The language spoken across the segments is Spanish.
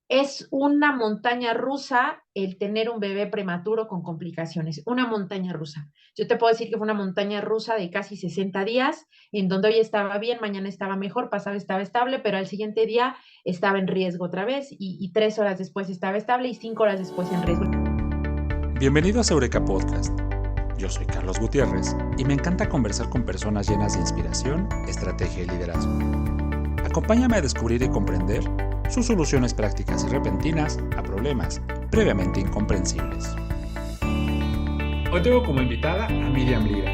Es una montaña rusa el tener un bebé prematuro con complicaciones, una montaña rusa. Yo te puedo decir que fue una montaña rusa de casi 60 días, en donde hoy estaba bien, mañana estaba mejor, pasado estaba estable, pero al siguiente día estaba en riesgo otra vez y 3 horas después estaba estable y 5 horas después en riesgo. Bienvenidos a Eureka Podcast. Yo soy Carlos Gutiérrez y me encanta conversar con personas llenas de inspiración, estrategia y liderazgo. Acompáñame a descubrir y comprender sus soluciones prácticas y repentinas a problemas previamente incomprensibles. Hoy tengo como invitada a Miriam Lira.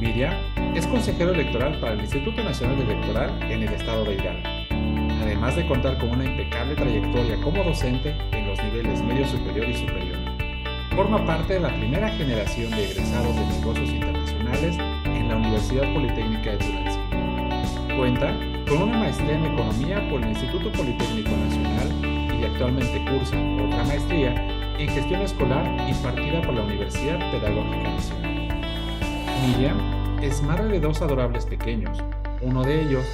Miriam es consejero electoral para el Instituto Nacional Electoral en el estado de Hidalgo, además de contar con una impecable trayectoria como docente en los niveles medio superior y superior. Forma parte de la primera generación de egresados de negocios internacionales en la Universidad Politécnica de Tulancingo. Cuenta con una maestría en economía por el Instituto Politécnico Nacional y actualmente cursa otra maestría en gestión escolar impartida por la Universidad Pedagógica Nacional. Miriam es madre de 2 adorables pequeños. Uno de ellos,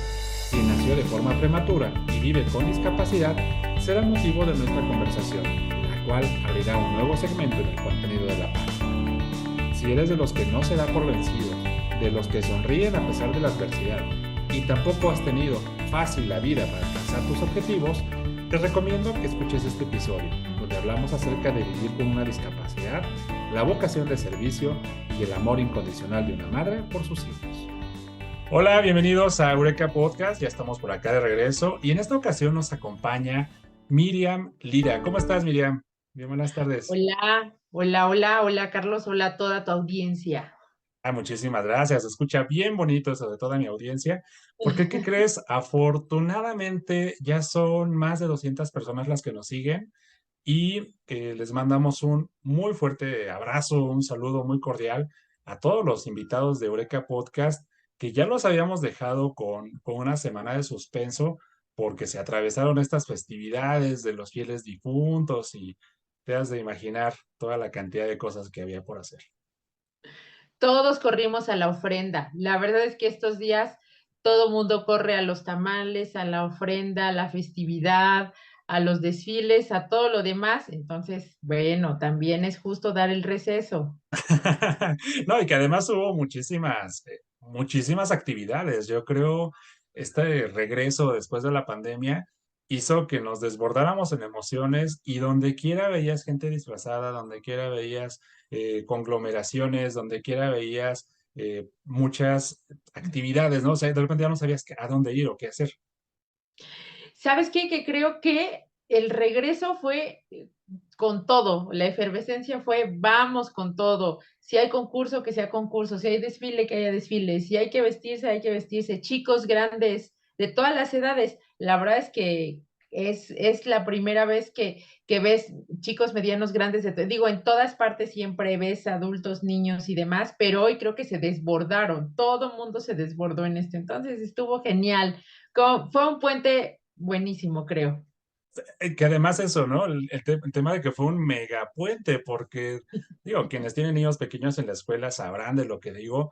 quien nació de forma prematura y vive con discapacidad, será motivo de nuestra conversación, cual abrirá un nuevo segmento en el contenido de la página. Si eres de los que no se da por vencidos, de los que sonríen a pesar de la adversidad y tampoco has tenido fácil la vida para alcanzar tus objetivos, te recomiendo que escuches este episodio, donde hablamos acerca de vivir con una discapacidad, la vocación de servicio y el amor incondicional de una madre por sus hijos. Hola, bienvenidos a Eureka Podcast, ya estamos por acá de regreso y en esta ocasión nos acompaña Miriam Lira. ¿Cómo estás, Miriam? Bien, buenas tardes. Hola, Carlos, hola a toda tu audiencia. Muchísimas gracias. Se escucha bien bonito eso de toda mi audiencia. Porque, ¿qué crees? Afortunadamente ya son más de 200 personas las que nos siguen y les mandamos un muy fuerte abrazo, un saludo muy cordial a todos los invitados de Eureka Podcast, que ya los habíamos dejado con una semana de suspenso porque se atravesaron estas festividades de los fieles difuntos y te has de imaginar toda la cantidad de cosas que había por hacer. Todos corrimos a la ofrenda. La verdad es que estos días todo mundo corre a los tamales, a la ofrenda, a la festividad, a los desfiles, a todo lo demás. Entonces, bueno, también es justo dar el receso. No, y que además hubo muchísimas actividades. Yo creo este regreso después de la pandemia hizo que nos desbordáramos en emociones y donde quiera veías gente disfrazada, donde quiera veías conglomeraciones, donde quiera veías muchas actividades, ¿no? O sea, de repente ya no sabías a dónde ir o qué hacer. ¿Sabes qué? Que creo que el regreso fue con todo, la efervescencia fue vamos con todo. Si hay concurso, que sea concurso, si hay desfile, que haya desfile, si hay que vestirse, chicos, grandes, de todas las edades. La verdad es que es la primera vez que ves chicos medianos, grandes, digo, en todas partes siempre ves adultos, niños y demás, pero hoy creo que se desbordaron, todo el mundo se desbordó en esto, entonces estuvo genial. Fue un puente buenísimo, creo. Que además eso, ¿no? El tema de que fue un megapuente, porque, digo, quienes tienen niños pequeños en la escuela sabrán de lo que digo.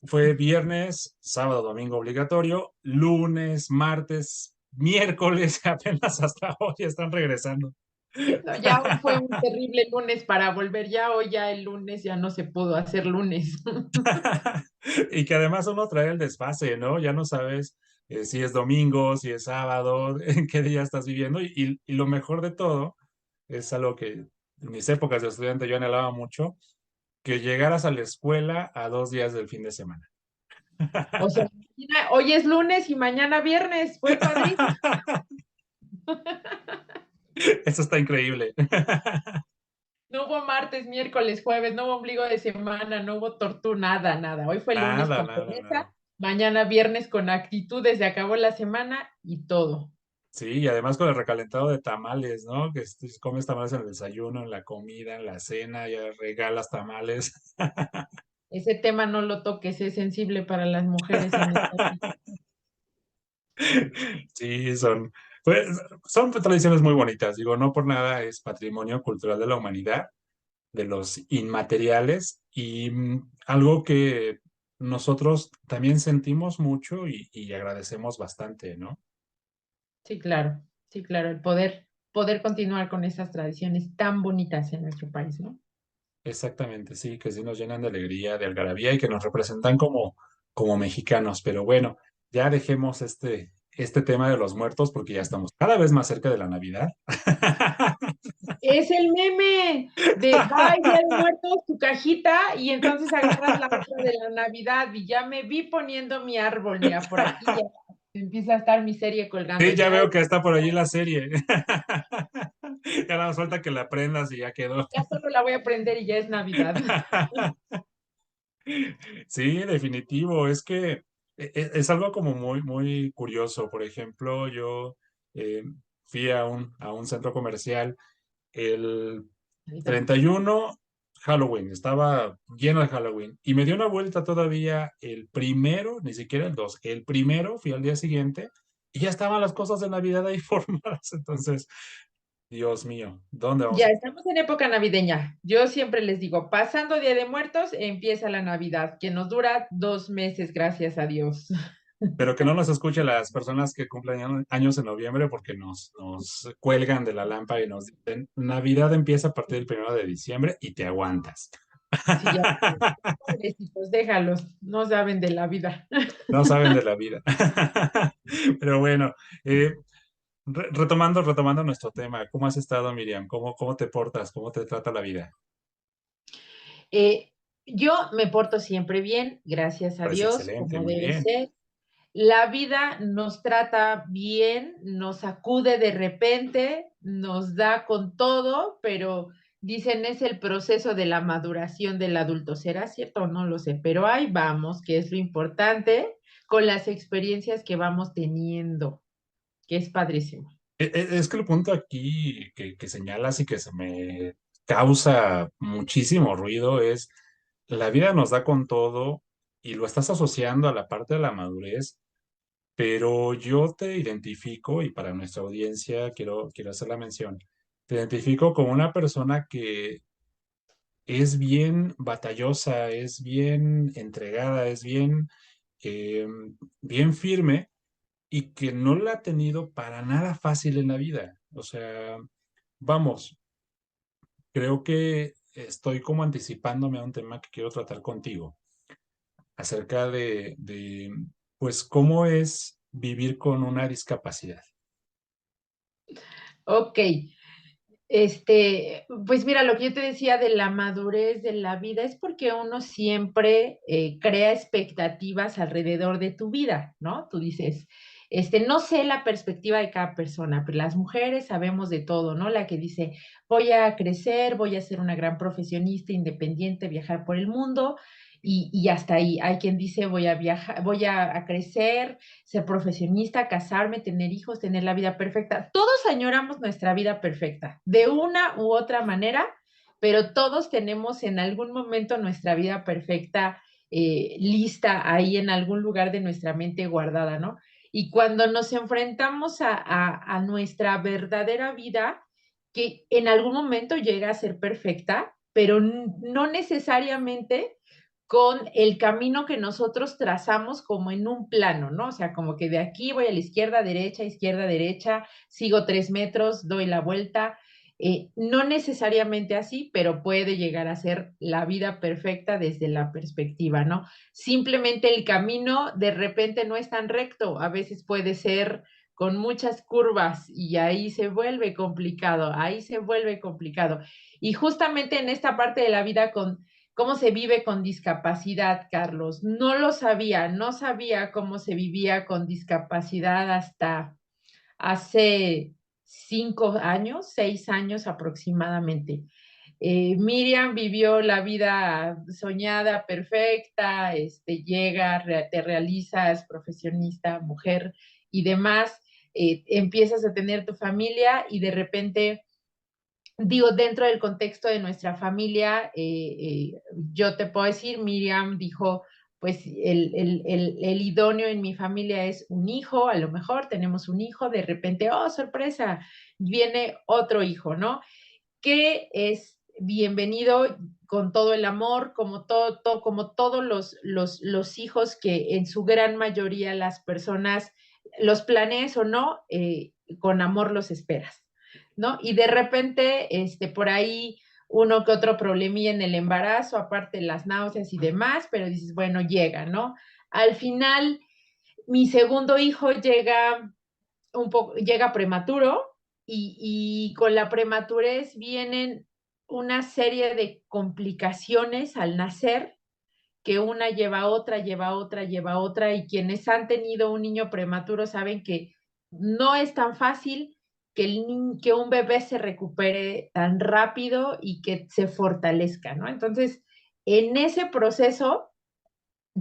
Fue viernes, sábado, domingo obligatorio, lunes, martes, miércoles, apenas hasta hoy están regresando. No, ya hoy fue un terrible lunes para volver, ya hoy ya el lunes ya no se pudo hacer lunes. Y que además uno trae el desfase, ¿no? Ya no sabes si es domingo, si es sábado, en qué día estás viviendo. Y lo mejor de todo es algo que en mis épocas de estudiante yo anhelaba mucho, que llegaras a la escuela a 2 días del fin de semana. O sea, hoy es lunes y mañana viernes, fue padrísimo. Eso está increíble. No hubo martes, miércoles, jueves, no hubo ombligo de semana, no hubo tortura, nada, nada. Hoy fue lunes Nada, con nada, nada. pereza, mañana viernes con actitudes, se acabó la semana y todo. Sí, y además con el recalentado de tamales, ¿no? Que comes tamales en el desayuno, en la comida, en la cena, ya regalas tamales. Ese tema no lo toques, es sensible para las mujeres en esta vida. Sí, pues, son tradiciones muy bonitas. Digo, no por nada es patrimonio cultural de la humanidad, de los inmateriales y algo que nosotros también sentimos mucho y agradecemos bastante, ¿no? Sí, claro, el poder. poder continuar con esas tradiciones tan bonitas en nuestro país, ¿no? Exactamente, sí, que sí nos llenan de alegría, de algarabía y que nos representan como mexicanos. Pero bueno, ya dejemos este tema de los muertos porque ya estamos cada vez más cerca de la Navidad. Es el meme de va Día de Muertos, tu cajita, y entonces agarras la otra de la Navidad y ya me vi poniendo mi árbol, mira, por aquí ya empieza a estar mi serie colgando, Sí, ya ya, veo que está por allí la serie. Ya nada más falta que la prendas y ya quedó. ya solo la voy a prender y ya es Navidad. Sí, definitivo. Es que es algo como muy, muy curioso. Por ejemplo, yo eh, fui a un centro comercial el Navidad. 31, Halloween, estaba lleno de Halloween. Y me dio una vuelta todavía el primero, ni siquiera el dos, el primero, fui al día siguiente y ya estaban las cosas de Navidad ahí formadas. Entonces, Dios mío, ¿dónde vamos Ya a... estamos en época navideña. Yo siempre les digo, pasando Día de Muertos, empieza la Navidad, que nos dura 2 meses, gracias a Dios. Pero que no nos escuche las personas que cumplen años en noviembre porque nos cuelgan de la lámpara y nos dicen, Navidad empieza a partir del 1 de diciembre y te aguantas. Sí, ya, pobrecitos, déjalos, no saben de la vida. No saben de la vida. Pero bueno, eh, retomando nuestro tema, ¿cómo has estado, Miriam? ¿Cómo te portas? ¿Cómo te trata la vida? Eh, yo me porto siempre bien, gracias a Parece Dios, excelente, como muy debe bien. ser. La vida nos trata bien, nos acude de repente, nos da con todo, pero dicen es el proceso de la maduración del adulto. ¿Será cierto o no lo sé? Pero ahí vamos, que es lo importante, con las experiencias que vamos teniendo, que es padrísimo. Es que el punto aquí que señalas y que se me causa muchísimo ruido es, la vida nos da con todo y lo estás asociando a la parte de la madurez, pero yo te identifico, y para nuestra audiencia quiero hacer la mención, te identifico como una persona que es bien batallosa, es bien entregada, es eh, bien firme y que no la ha tenido para nada fácil en la vida. O sea, vamos, creo que estoy como anticipándome a un tema que quiero tratar contigo, acerca pues, cómo es vivir con una discapacidad. Ok, pues mira, lo que yo te decía de la madurez de la vida es porque uno siempre crea expectativas alrededor de tu vida, ¿no? Tú dices, no sé la perspectiva de cada persona, pero las mujeres sabemos de todo, ¿no? La que dice, voy a crecer, voy a ser una gran profesionista independiente, viajar por el mundo. Y hasta ahí, hay quien dice voy a viajar, voy a crecer, ser profesionista, casarme, tener hijos, tener la vida perfecta. Todos añoramos nuestra vida perfecta, de una u otra manera, pero todos tenemos en algún momento nuestra vida perfecta lista ahí en algún lugar de nuestra mente guardada, ¿no? Y cuando nos enfrentamos a nuestra verdadera vida, que en algún momento llega a ser perfecta, pero no necesariamente con el camino que nosotros trazamos como en un plano, ¿no? O sea, como que de aquí voy a la izquierda, derecha, sigo 3 metros, doy la vuelta. No necesariamente así, pero puede llegar a ser la vida perfecta desde la perspectiva, ¿no? Simplemente el camino de repente no es tan recto, a veces puede ser con muchas curvas y ahí se vuelve complicado, ahí se vuelve complicado. Y justamente en esta parte de la vida con cómo se vive con discapacidad, Carlos. No lo sabía, no sabía cómo se vivía con discapacidad hasta hace 5 años, 6 años aproximadamente. Miriam vivió la vida soñada, perfecta, llega, te realizas, profesionista, mujer y demás, empiezas a tener tu familia y de repente digo, dentro del contexto de nuestra familia, yo te puedo decir, Miriam dijo, pues el idóneo en mi familia es un hijo, a lo mejor tenemos un hijo, de repente, oh, sorpresa, viene otro hijo, ¿no? Que es bienvenido con todo el amor, como todos los hijos que en su gran mayoría las personas, los planees o no, con amor los esperas. ¿no? Y de repente, por ahí uno que otro problemilla en el embarazo, aparte de las náuseas y demás, pero dices, bueno, llega, ¿no? Al final, mi segundo hijo llega prematuro y con la prematurez vienen una serie de complicaciones al nacer, que una lleva a otra, lleva a otra, lleva a otra, y quienes han tenido un niño prematuro saben que no es tan fácil que un bebé se recupere tan rápido y que se fortalezca, ¿no? Entonces, en ese proceso,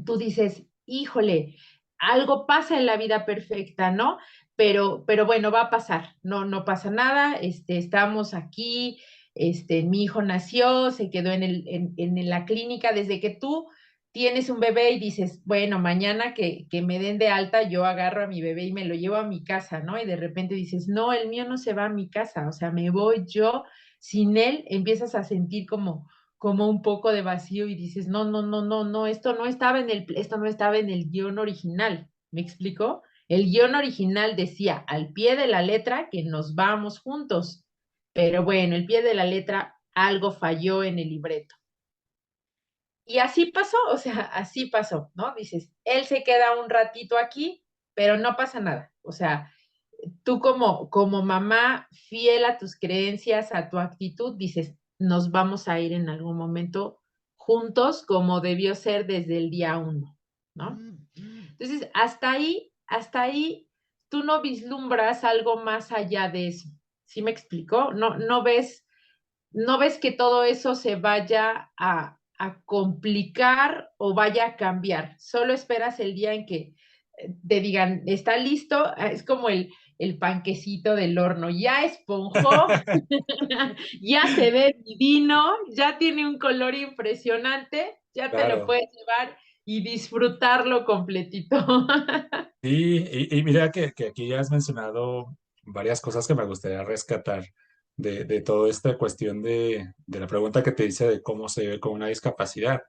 tú dices, híjole, algo pasa en la vida perfecta, ¿no? Pero bueno, va a pasar, no, no pasa nada, estamos aquí, mi hijo nació, se quedó en la clínica. Desde que tú tienes un bebé y dices, bueno, mañana que me den de alta, yo agarro a mi bebé y me lo llevo a mi casa, ¿no? Y de repente dices, no, el mío no se va a mi casa, o sea, me voy yo, sin él empiezas a sentir como un poco de vacío y dices, no, no, no, no, no, esto no estaba en el guión original. ¿Me explico? El guión original decía al pie de la letra que nos vamos juntos, pero bueno, el pie de la letra algo falló en el libreto. Y así pasó, o sea, así pasó, ¿no? Dices, él se queda un ratito aquí, pero no pasa nada. O sea, tú como mamá fiel a tus creencias, a tu actitud, dices, nos vamos a ir en algún momento juntos como debió ser desde el día uno, ¿no? Entonces, hasta ahí, tú no vislumbras algo más allá de eso. ¿Sí me explicó? No, no ves que todo eso se vaya a complicar o vaya a cambiar. Solo esperas el día en que te digan, está listo, es como el panquecito del horno, ya esponjó, ya se ve divino, ya tiene un color impresionante, ya te lo Claro. puedes llevar y disfrutarlo completito. Sí, y mira que aquí ya has mencionado varias cosas que me gustaría rescatar de toda esta cuestión de la pregunta que te hice de cómo se ve con una discapacidad.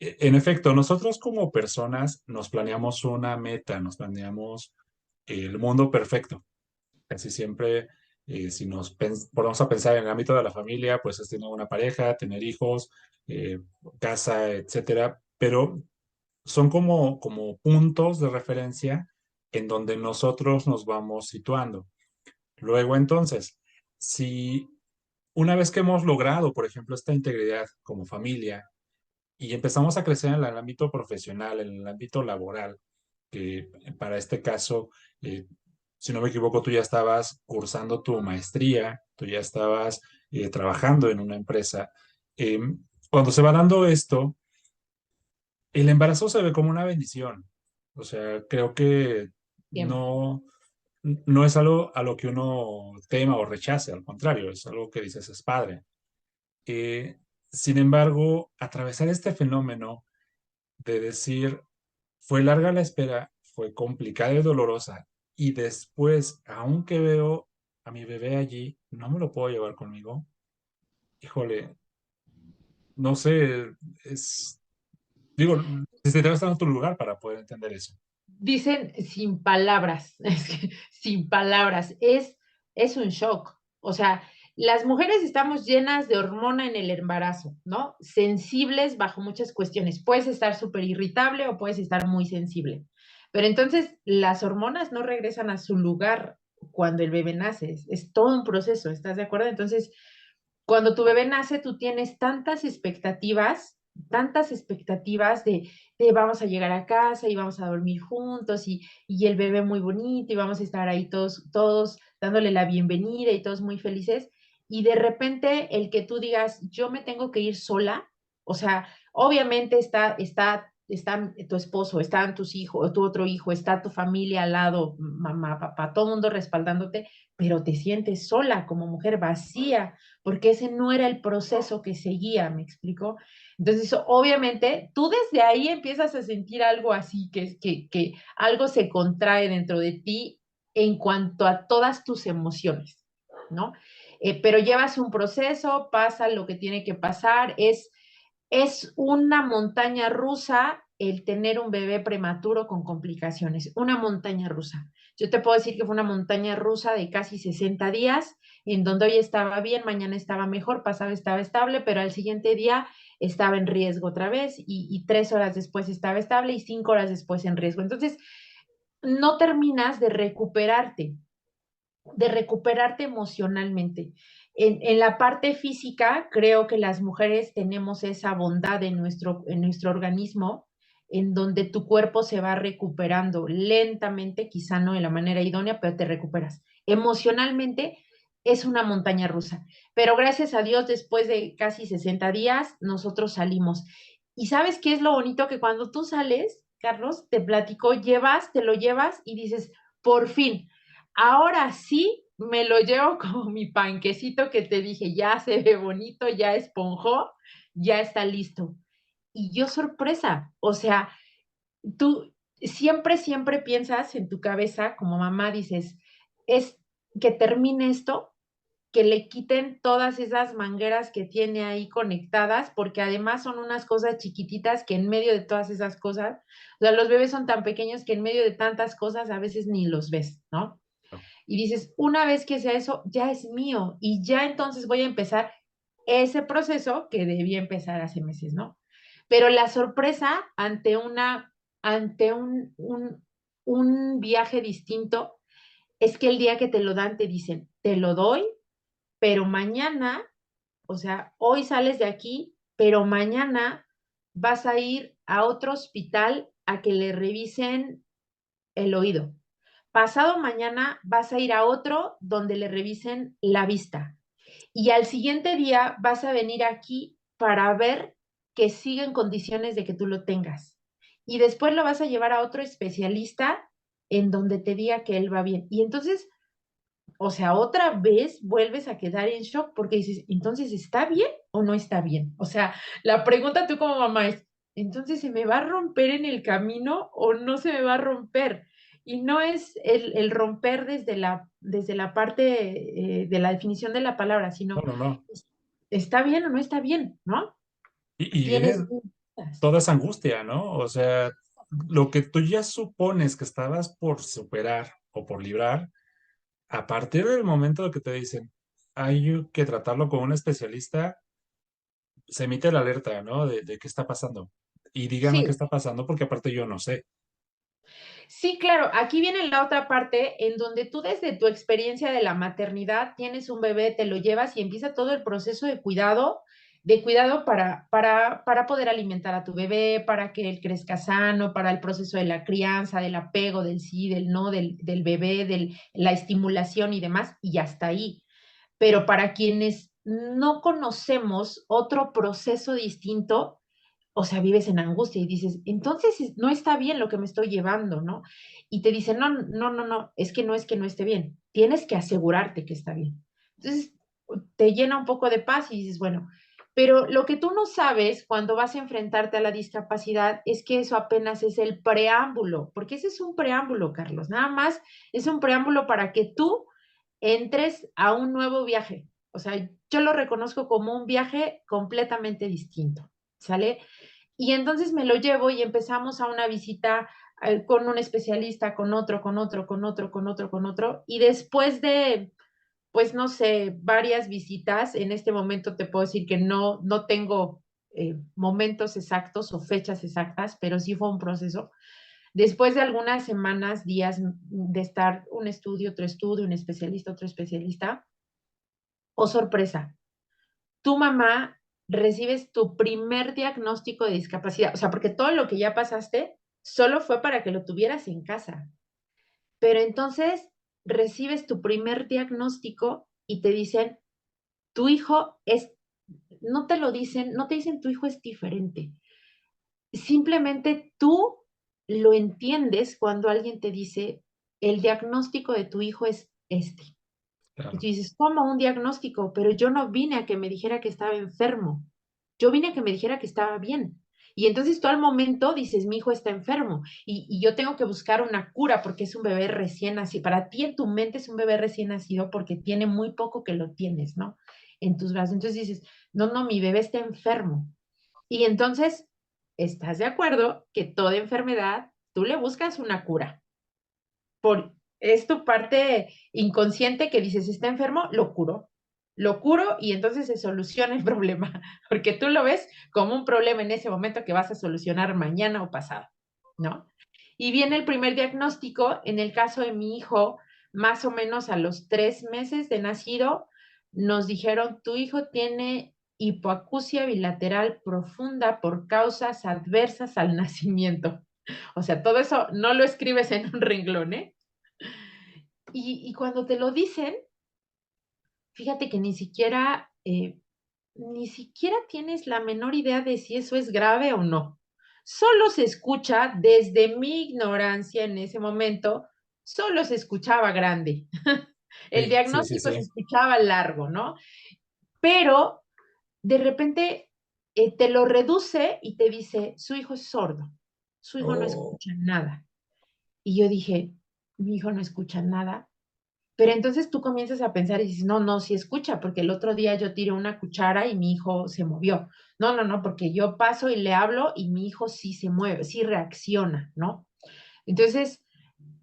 En efecto, nosotros como personas nos planeamos una meta, nos planeamos el mundo perfecto. Casi siempre, si ponemos a pensar en el ámbito de la familia, pues es tener una pareja, tener hijos, eh, casa, etcétera. Pero son como puntos de referencia en donde nosotros nos vamos situando. Luego, entonces, si una vez que hemos logrado, por ejemplo, esta integridad como familia y empezamos a crecer en el ámbito profesional, en el ámbito laboral, que para este caso, eh, si no me equivoco, tú ya estabas cursando tu maestría, tú ya estabas trabajando en una empresa. Eh, Cuando se va dando esto, el embarazo se ve como una bendición. O sea, creo que Siempre. no es algo a lo que uno tema o rechace, al contrario, es algo que dices es padre. Eh, Sin embargo, atravesar este fenómeno de decir, fue larga la espera, fue complicada y dolorosa, y después, aunque veo a mi bebé allí, no me lo puedo llevar conmigo. Híjole, no sé, digo, si te estar en otro lugar para poder entender eso. Dicen sin palabras, es que sin palabras, es un shock. O sea, las mujeres estamos llenas de hormona en el embarazo, ¿no? Sensibles bajo muchas cuestiones. Puedes estar súper irritable o puedes estar muy sensible. Pero entonces las hormonas no regresan a su lugar cuando el bebé nace. Es todo un proceso, ¿estás de acuerdo? Entonces, cuando tu bebé nace, tú tienes tantas expectativas de vamos a llegar a casa y vamos a dormir juntos y el bebé muy bonito y vamos a estar ahí todos dándole la bienvenida y todos muy felices. Y de repente el que tú digas, yo me tengo que ir sola, o sea, obviamente está tu esposo, están tus hijos, tu otro hijo, está tu familia al lado, mamá, papá, todo el mundo respaldándote, pero te sientes sola como mujer vacía porque ese no era el proceso que seguía, ¿me explico? Entonces, obviamente, tú desde ahí empiezas a sentir algo así, que algo se contrae dentro de ti en cuanto a todas tus emociones, ¿no? Pero llevas un proceso, pasa lo que tiene que pasar, es una montaña rusa el tener un bebé prematuro con complicaciones, una montaña rusa. Yo te puedo decir que fue una montaña rusa de casi 60 días, en donde hoy estaba bien, mañana estaba mejor, pasado estaba estable, pero al siguiente día estaba en riesgo otra vez y 3 horas después estaba estable y 5 horas después en riesgo. Entonces, no terminas de recuperarte emocionalmente. En la parte física, creo que las mujeres tenemos esa bondad en nuestro organismo, en donde tu cuerpo se va recuperando lentamente, quizá no de la manera idónea, pero te recuperas. Emocionalmente es una montaña rusa, pero gracias a Dios, después de casi 60 días, nosotros salimos. ¿Y sabes qué es lo bonito? Que cuando tú sales, Carlos, te platico, te lo llevas y dices, por fin, ahora sí me lo llevo como mi panquecito que te dije, ya se ve bonito, ya esponjó, ya está listo. Y yo sorpresa, o sea, tú siempre piensas en tu cabeza, como mamá, dices, es que termine esto, que le quiten todas esas mangueras que tiene ahí conectadas, porque además son unas cosas chiquititas que en medio de todas esas cosas, o sea, los bebés son tan pequeños que en medio de tantas cosas a veces ni los ves, ¿no? Y dices, una vez que sea eso, ya es mío y ya entonces voy a empezar ese proceso que debía empezar hace meses, ¿no? Pero la sorpresa ante un viaje distinto es que el día que te lo dan te dicen, te lo doy, pero mañana, o sea, hoy sales de aquí, pero mañana vas a ir a otro hospital a que le revisen el oído. Pasado mañana vas a ir a otro donde le revisen la vista. Y al siguiente día vas a venir aquí para ver que siga en condiciones de que tú lo tengas. Y después lo vas a llevar a otro especialista en donde te diga que él va bien. Y entonces, o sea, otra vez vuelves a quedar en shock porque dices, entonces, ¿está bien o no está bien? O sea, la pregunta tú como mamá es, entonces, ¿se me va a romper en el camino o no se me va a romper? Y no es el romper desde la parte de la definición de la palabra, No, sino, no, no. ¿está bien o no está bien? ¿No? Y viene Tienes dudas. toda esa angustia, ¿no? O sea, lo que tú ya supones que estabas por superar o por librar, a partir del momento de que te dicen, hay que tratarlo con un especialista, se emite la alerta, ¿no? De qué está pasando. Y díganme qué Sí, está pasando porque aparte yo no sé. sí, claro, aquí viene la otra parte en donde tú desde tu experiencia de la maternidad tienes un bebé, te lo llevas y empieza todo el proceso de cuidado para poder alimentar a tu bebé, para que él crezca sano, para el proceso de la crianza, del apego, del sí, del no, del bebé, de la estimulación y demás, y hasta ahí. Pero para quienes no conocemos otro proceso distinto, o sea, vives en angustia y dices, entonces no está bien lo que me estoy llevando, ¿no? Y te dicen, no, es que no esté bien, tienes que asegurarte que está bien. Entonces, te llena un poco de paz y dices, bueno, pero lo que tú no sabes cuando vas a enfrentarte a la discapacidad es que eso apenas es el preámbulo, porque ese es un preámbulo, Carlos, nada más es un preámbulo para que tú entres a un nuevo viaje. O sea, yo lo reconozco como un viaje completamente distinto, ¿sale? Y entonces me lo llevo y empezamos a una visita con un especialista, con otro. Y después de, pues no sé, varias visitas, en este momento te puedo decir que no tengo momentos exactos o fechas exactas, pero sí fue un proceso. Después de algunas semanas, días de estar un estudio, un especialista, otro especialista, oh sorpresa, tu mamá recibes tu primer diagnóstico de discapacidad, o sea, porque todo lo que ya pasaste solo fue para que lo tuvieras en casa, pero entonces recibes tu primer diagnóstico y te dicen, tu hijo es, no te lo dicen, no te dicen tu hijo es diferente, simplemente tú lo entiendes cuando alguien te dice, el diagnóstico de tu hijo es este. Y tú Claro. dices, ¿cómo un diagnóstico? Pero yo no vine a que me dijera que estaba enfermo. Yo vine a que me dijera que estaba bien. Y entonces tú al momento dices, mi hijo está enfermo y yo tengo que buscar una cura porque es un bebé recién nacido. Para ti en tu mente es un bebé recién nacido porque tiene muy poco que lo tienes, ¿no? En tus brazos. Entonces dices, no, mi bebé está enfermo. Y entonces ¿estás de acuerdo que toda enfermedad tú le buscas una cura? Es tu parte inconsciente que dices, está enfermo, lo curo y entonces se soluciona el problema, porque tú lo ves como un problema en ese momento que vas a solucionar mañana o pasado, ¿no? Y viene el primer diagnóstico, en el caso de mi hijo, más o menos a los 3 meses de nacido, nos dijeron, tu hijo tiene hipoacusia bilateral profunda por causas adversas al nacimiento. O sea, todo eso no lo escribes en un renglón, ¿eh? Y cuando te lo dicen, fíjate que ni siquiera tienes la menor idea de si eso es grave o no. Solo se escucha, desde mi ignorancia en ese momento, solo se escuchaba grande. El Sí, sí, sí, diagnóstico se sí. escuchaba largo, ¿no? Pero de repente te lo reduce y te dice, su hijo es sordo, su hijo no Oh, escucha nada. Y yo dije, mi hijo no escucha nada. Pero entonces tú comienzas a pensar y dices, no, no, sí escucha, porque el otro día yo tiré una cuchara y mi hijo se movió. No, no, no, porque yo paso y le hablo y mi hijo sí se mueve, sí reacciona, ¿no? Entonces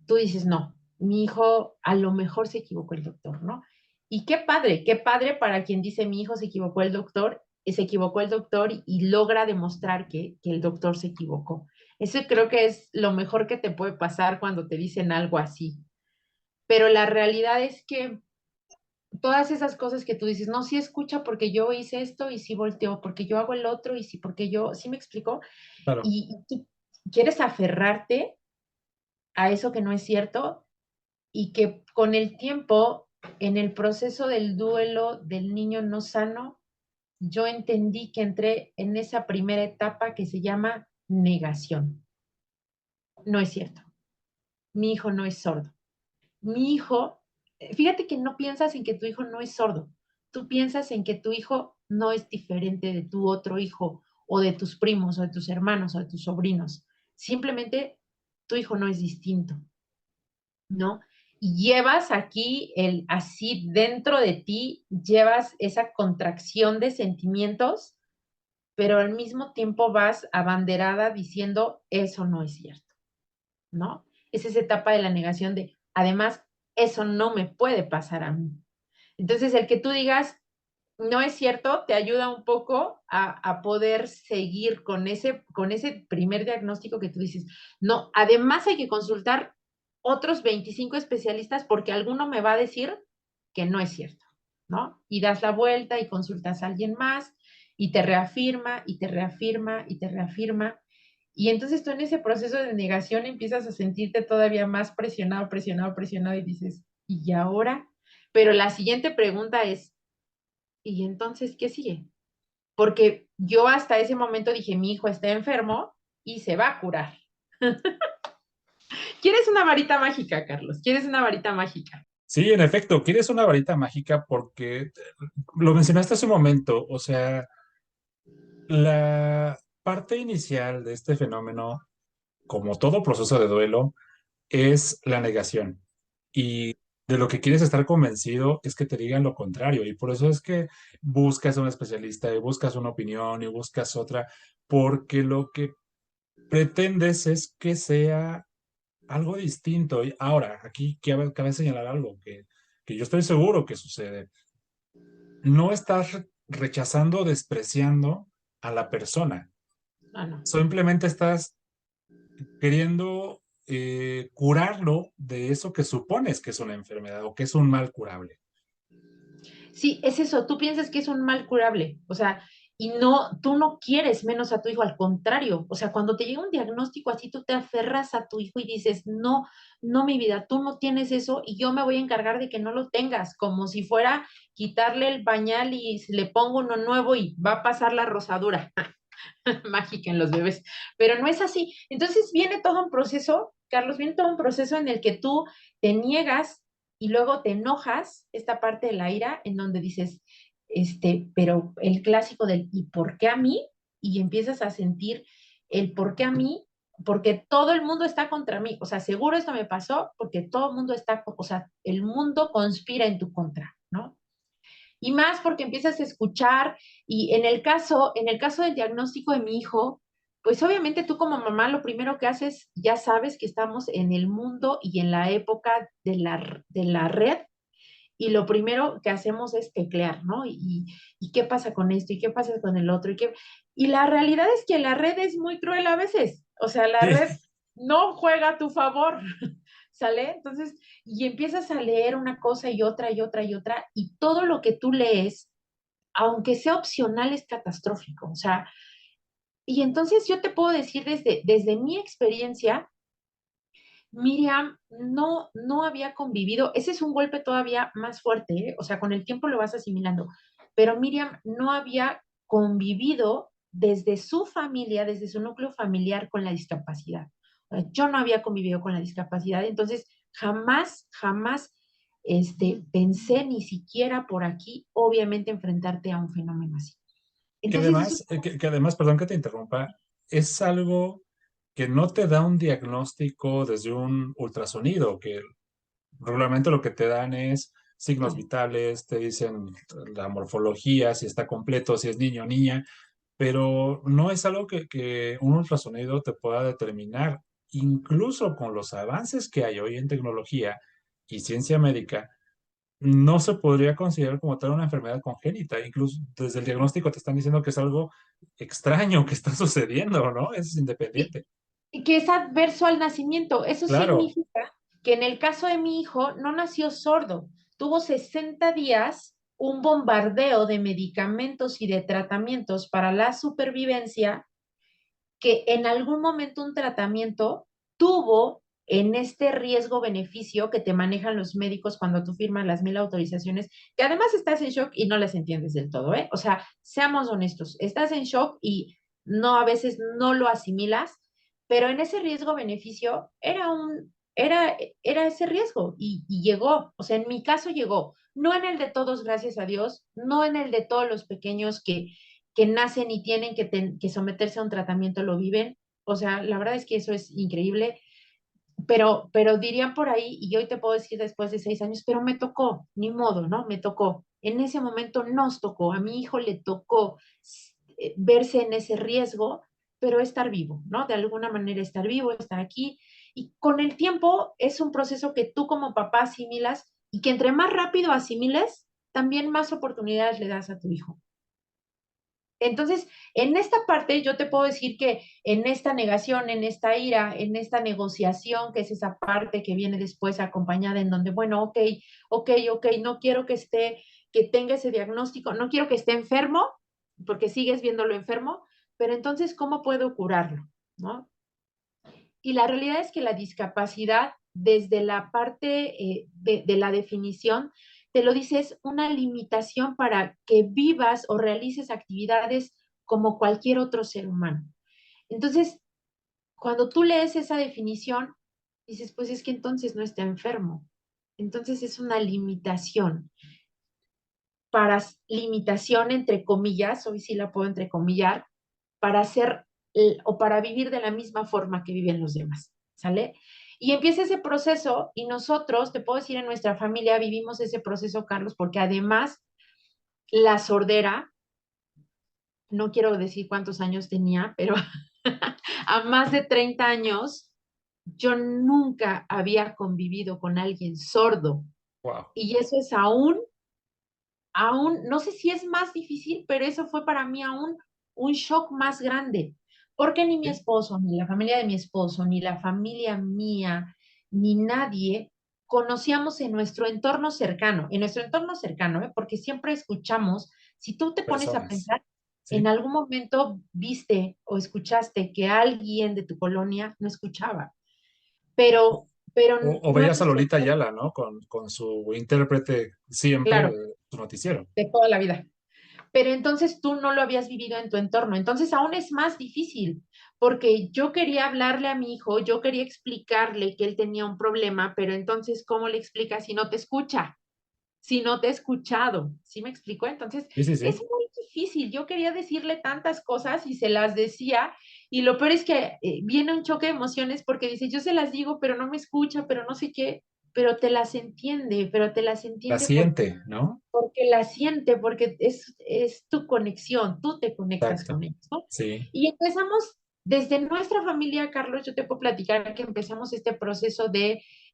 tú dices, no, mi hijo a lo mejor se equivocó el doctor, ¿no? Y qué padre para quien dice mi hijo se equivocó el doctor, se equivocó el doctor y logra demostrar que el doctor se equivocó. Eso creo que es lo mejor que te puede pasar cuando te dicen algo así. Pero la realidad es que todas esas cosas que tú dices, no, sí escucha porque yo hice esto y sí volteo, porque yo hago el otro y sí, porque yo, ¿sí me explico? claro. Y tú quieres aferrarte a eso que no es cierto y que con el tiempo, en el proceso del duelo del niño no sano, yo entendí que entré en esa primera etapa que se llama negación. No es cierto. Mi hijo no es sordo. Mi hijo, fíjate que no piensas en que tu hijo no es sordo, tú piensas en que tu hijo no es diferente de tu otro hijo o de tus primos o de tus hermanos o de tus sobrinos. Simplemente tu hijo no es distinto, ¿no? Y llevas aquí así dentro de ti, llevas esa contracción de sentimientos, pero al mismo tiempo vas abanderada diciendo, eso no es cierto, ¿no? Es esa etapa de la negación de, además, eso no me puede pasar a mí. Entonces, el que tú digas, no es cierto, te ayuda un poco a poder seguir con ese primer diagnóstico que tú dices. No, además hay que consultar otros 25 especialistas porque alguno me va a decir que no es cierto, ¿no? Y das la vuelta y consultas a alguien más y te reafirma y te reafirma y te reafirma. Y entonces tú en ese proceso de negación empiezas a sentirte todavía más presionado, presionado, presionado y dices, ¿y ahora? Pero la siguiente pregunta es, ¿y entonces qué sigue? Porque yo hasta ese momento dije, mi hijo está enfermo y se va a curar. ¿Quieres una varita mágica, Carlos? ¿Quieres una varita mágica? Sí, en efecto, quieres una varita mágica porque lo mencionaste hace un momento, o sea, la parte inicial de este fenómeno, como todo proceso de duelo, es la negación. Y de lo que quieres estar convencido es que te digan lo contrario. Y por eso es que buscas a un especialista y buscas una opinión y buscas otra, porque lo que pretendes es que sea algo distinto. Y ahora, aquí cabe señalar algo que yo estoy seguro que sucede. No estás rechazando o despreciando a la persona. Ah, no. Simplemente estás queriendo curarlo de eso que supones que es una enfermedad o que es un mal curable. Sí, es eso, tú piensas que es un mal curable, o sea, y no, tú no quieres menos a tu hijo, al contrario, o sea, cuando te llega un diagnóstico así, tú te aferras a tu hijo y dices, no, no, mi vida, tú no tienes eso y yo me voy a encargar de que no lo tengas, como si fuera quitarle el pañal y le pongo uno nuevo y va a pasar la rosadura mágica en los bebés, pero no es así. Entonces viene todo un proceso, Carlos, viene todo un proceso en el que tú te niegas y luego te enojas, esta parte de la ira, en donde dices, pero el clásico del ¿y por qué a mí? Y empiezas a sentir el ¿por qué a mí? Porque todo el mundo está contra mí. O sea, seguro esto me pasó porque todo el mundo está, o sea, el mundo conspira en tu contra, ¿no? Y más porque empiezas a escuchar y en el caso del diagnóstico de mi hijo, pues obviamente tú como mamá lo primero que haces, ya sabes que estamos en el mundo y en la época de la red y lo primero que hacemos es teclear, ¿no? Y qué pasa con esto y qué pasa con el otro y la realidad es que la red es muy cruel a veces, o sea, la red Sí. no juega a tu favor, ¿sale? Entonces, y empiezas a leer una cosa y otra y otra y otra y todo lo que tú lees, aunque sea opcional, es catastrófico, o sea, y entonces yo te puedo decir desde mi experiencia, Miriam no había convivido, ese es un golpe todavía más fuerte, ¿eh? O sea, con el tiempo lo vas asimilando, pero Miriam no había convivido desde su familia, desde su núcleo familiar con la discapacidad. O sea, yo no había convivido con la discapacidad, entonces jamás pensé ni siquiera por aquí, obviamente, enfrentarte a un fenómeno así. Entonces, eso Que además, perdón que te interrumpa, es algo que no te da un diagnóstico desde un ultrasonido, que regularmente lo que te dan es signos sí. vitales, te dicen la morfología, si está completo, si es niño o niña, pero no es algo que un ultrasonido te pueda determinar. Incluso con los avances que hay hoy en tecnología y ciencia médica, no se podría considerar como tal una enfermedad congénita. Incluso desde el diagnóstico te están diciendo que es algo extraño que está sucediendo, ¿no? Es independiente. Y que es adverso al nacimiento. Eso Claro, significa que en el caso de mi hijo no nació sordo, tuvo 60 días un bombardeo de medicamentos y de tratamientos para la supervivencia, que en algún momento un tratamiento tuvo en este riesgo-beneficio que te manejan los médicos cuando tú firmas las 1000 autorizaciones, que además estás en shock y no las entiendes del todo, ¿eh? O sea, seamos honestos, estás en shock y no, a veces no lo asimilas, pero en ese riesgo-beneficio era ese riesgo y llegó, o sea, en mi caso llegó, no en el de todos, gracias a Dios, no en el de todos los pequeños que nacen y tienen que someterse a un tratamiento lo viven. O sea, la verdad es que eso es increíble, pero dirían por ahí, y hoy te puedo decir después de 6 años, pero me tocó, ni modo, ¿no? Me tocó. En ese momento nos tocó, a mi hijo le tocó verse en ese riesgo, pero estar vivo, ¿no? De alguna manera estar vivo, estar aquí. Y con el tiempo es un proceso que tú como papá asimilas y que entre más rápido asimiles, también más oportunidades le das a tu hijo. Entonces, en esta parte yo te puedo decir que en esta negación, en esta ira, en esta negociación, que es esa parte que viene después acompañada en donde, bueno, ok, no quiero que esté, que tenga ese diagnóstico, no quiero que esté enfermo, porque sigues viéndolo enfermo, pero entonces, ¿cómo puedo curarlo? ¿No? Y la realidad es que la discapacidad, desde la parte de la definición, te lo dice, es una limitación para que vivas o realices actividades como cualquier otro ser humano. Entonces, cuando tú lees esa definición, dices, pues es que entonces no está enfermo. Entonces es una limitación para limitación entre comillas, hoy sí la puedo entrecomillar, para hacer o para vivir de la misma forma que viven los demás, ¿sale? Y empieza ese proceso y nosotros, te puedo decir, en nuestra familia vivimos ese proceso, Carlos, porque además la sordera, no quiero decir cuántos años tenía, pero a más de 30 años, yo nunca había convivido con alguien sordo. wow. Y eso es no sé si es más difícil, pero eso fue para mí aún un shock más grande, porque ni mi Sí, esposo, ni la familia de mi esposo, ni la familia mía, ni nadie conocíamos en nuestro entorno cercano, ¿eh? Porque siempre escuchamos, si tú te pones a personas. pensar, en Sí. algún momento viste o escuchaste que alguien de tu colonia no escuchaba, pero O no veías a existía, Lolita Ayala, ¿no? Con su intérprete siempre claro, de su noticiero. de toda la vida. Pero entonces tú no lo habías vivido en tu entorno. Entonces aún es más difícil, porque yo quería hablarle a mi hijo, yo quería explicarle que él tenía un problema, pero entonces, ¿cómo le explicas si no te escucha? Si no te he escuchado, ¿sí me explico? Entonces, Sí, sí, es sí. muy difícil. Yo quería decirle tantas cosas y se las decía, y lo peor es que viene un choque de emociones porque dice, yo se las digo, pero no me escucha, pero no sé qué, pero te las La entiende siente, ¿no? porque la siente, porque es tu conexión, tú te conectas Exacto. con ellos, ¿no? Sí. Y empezamos, Desde nuestra familia, Carlos, yo te puedo platicar que empezamos este proceso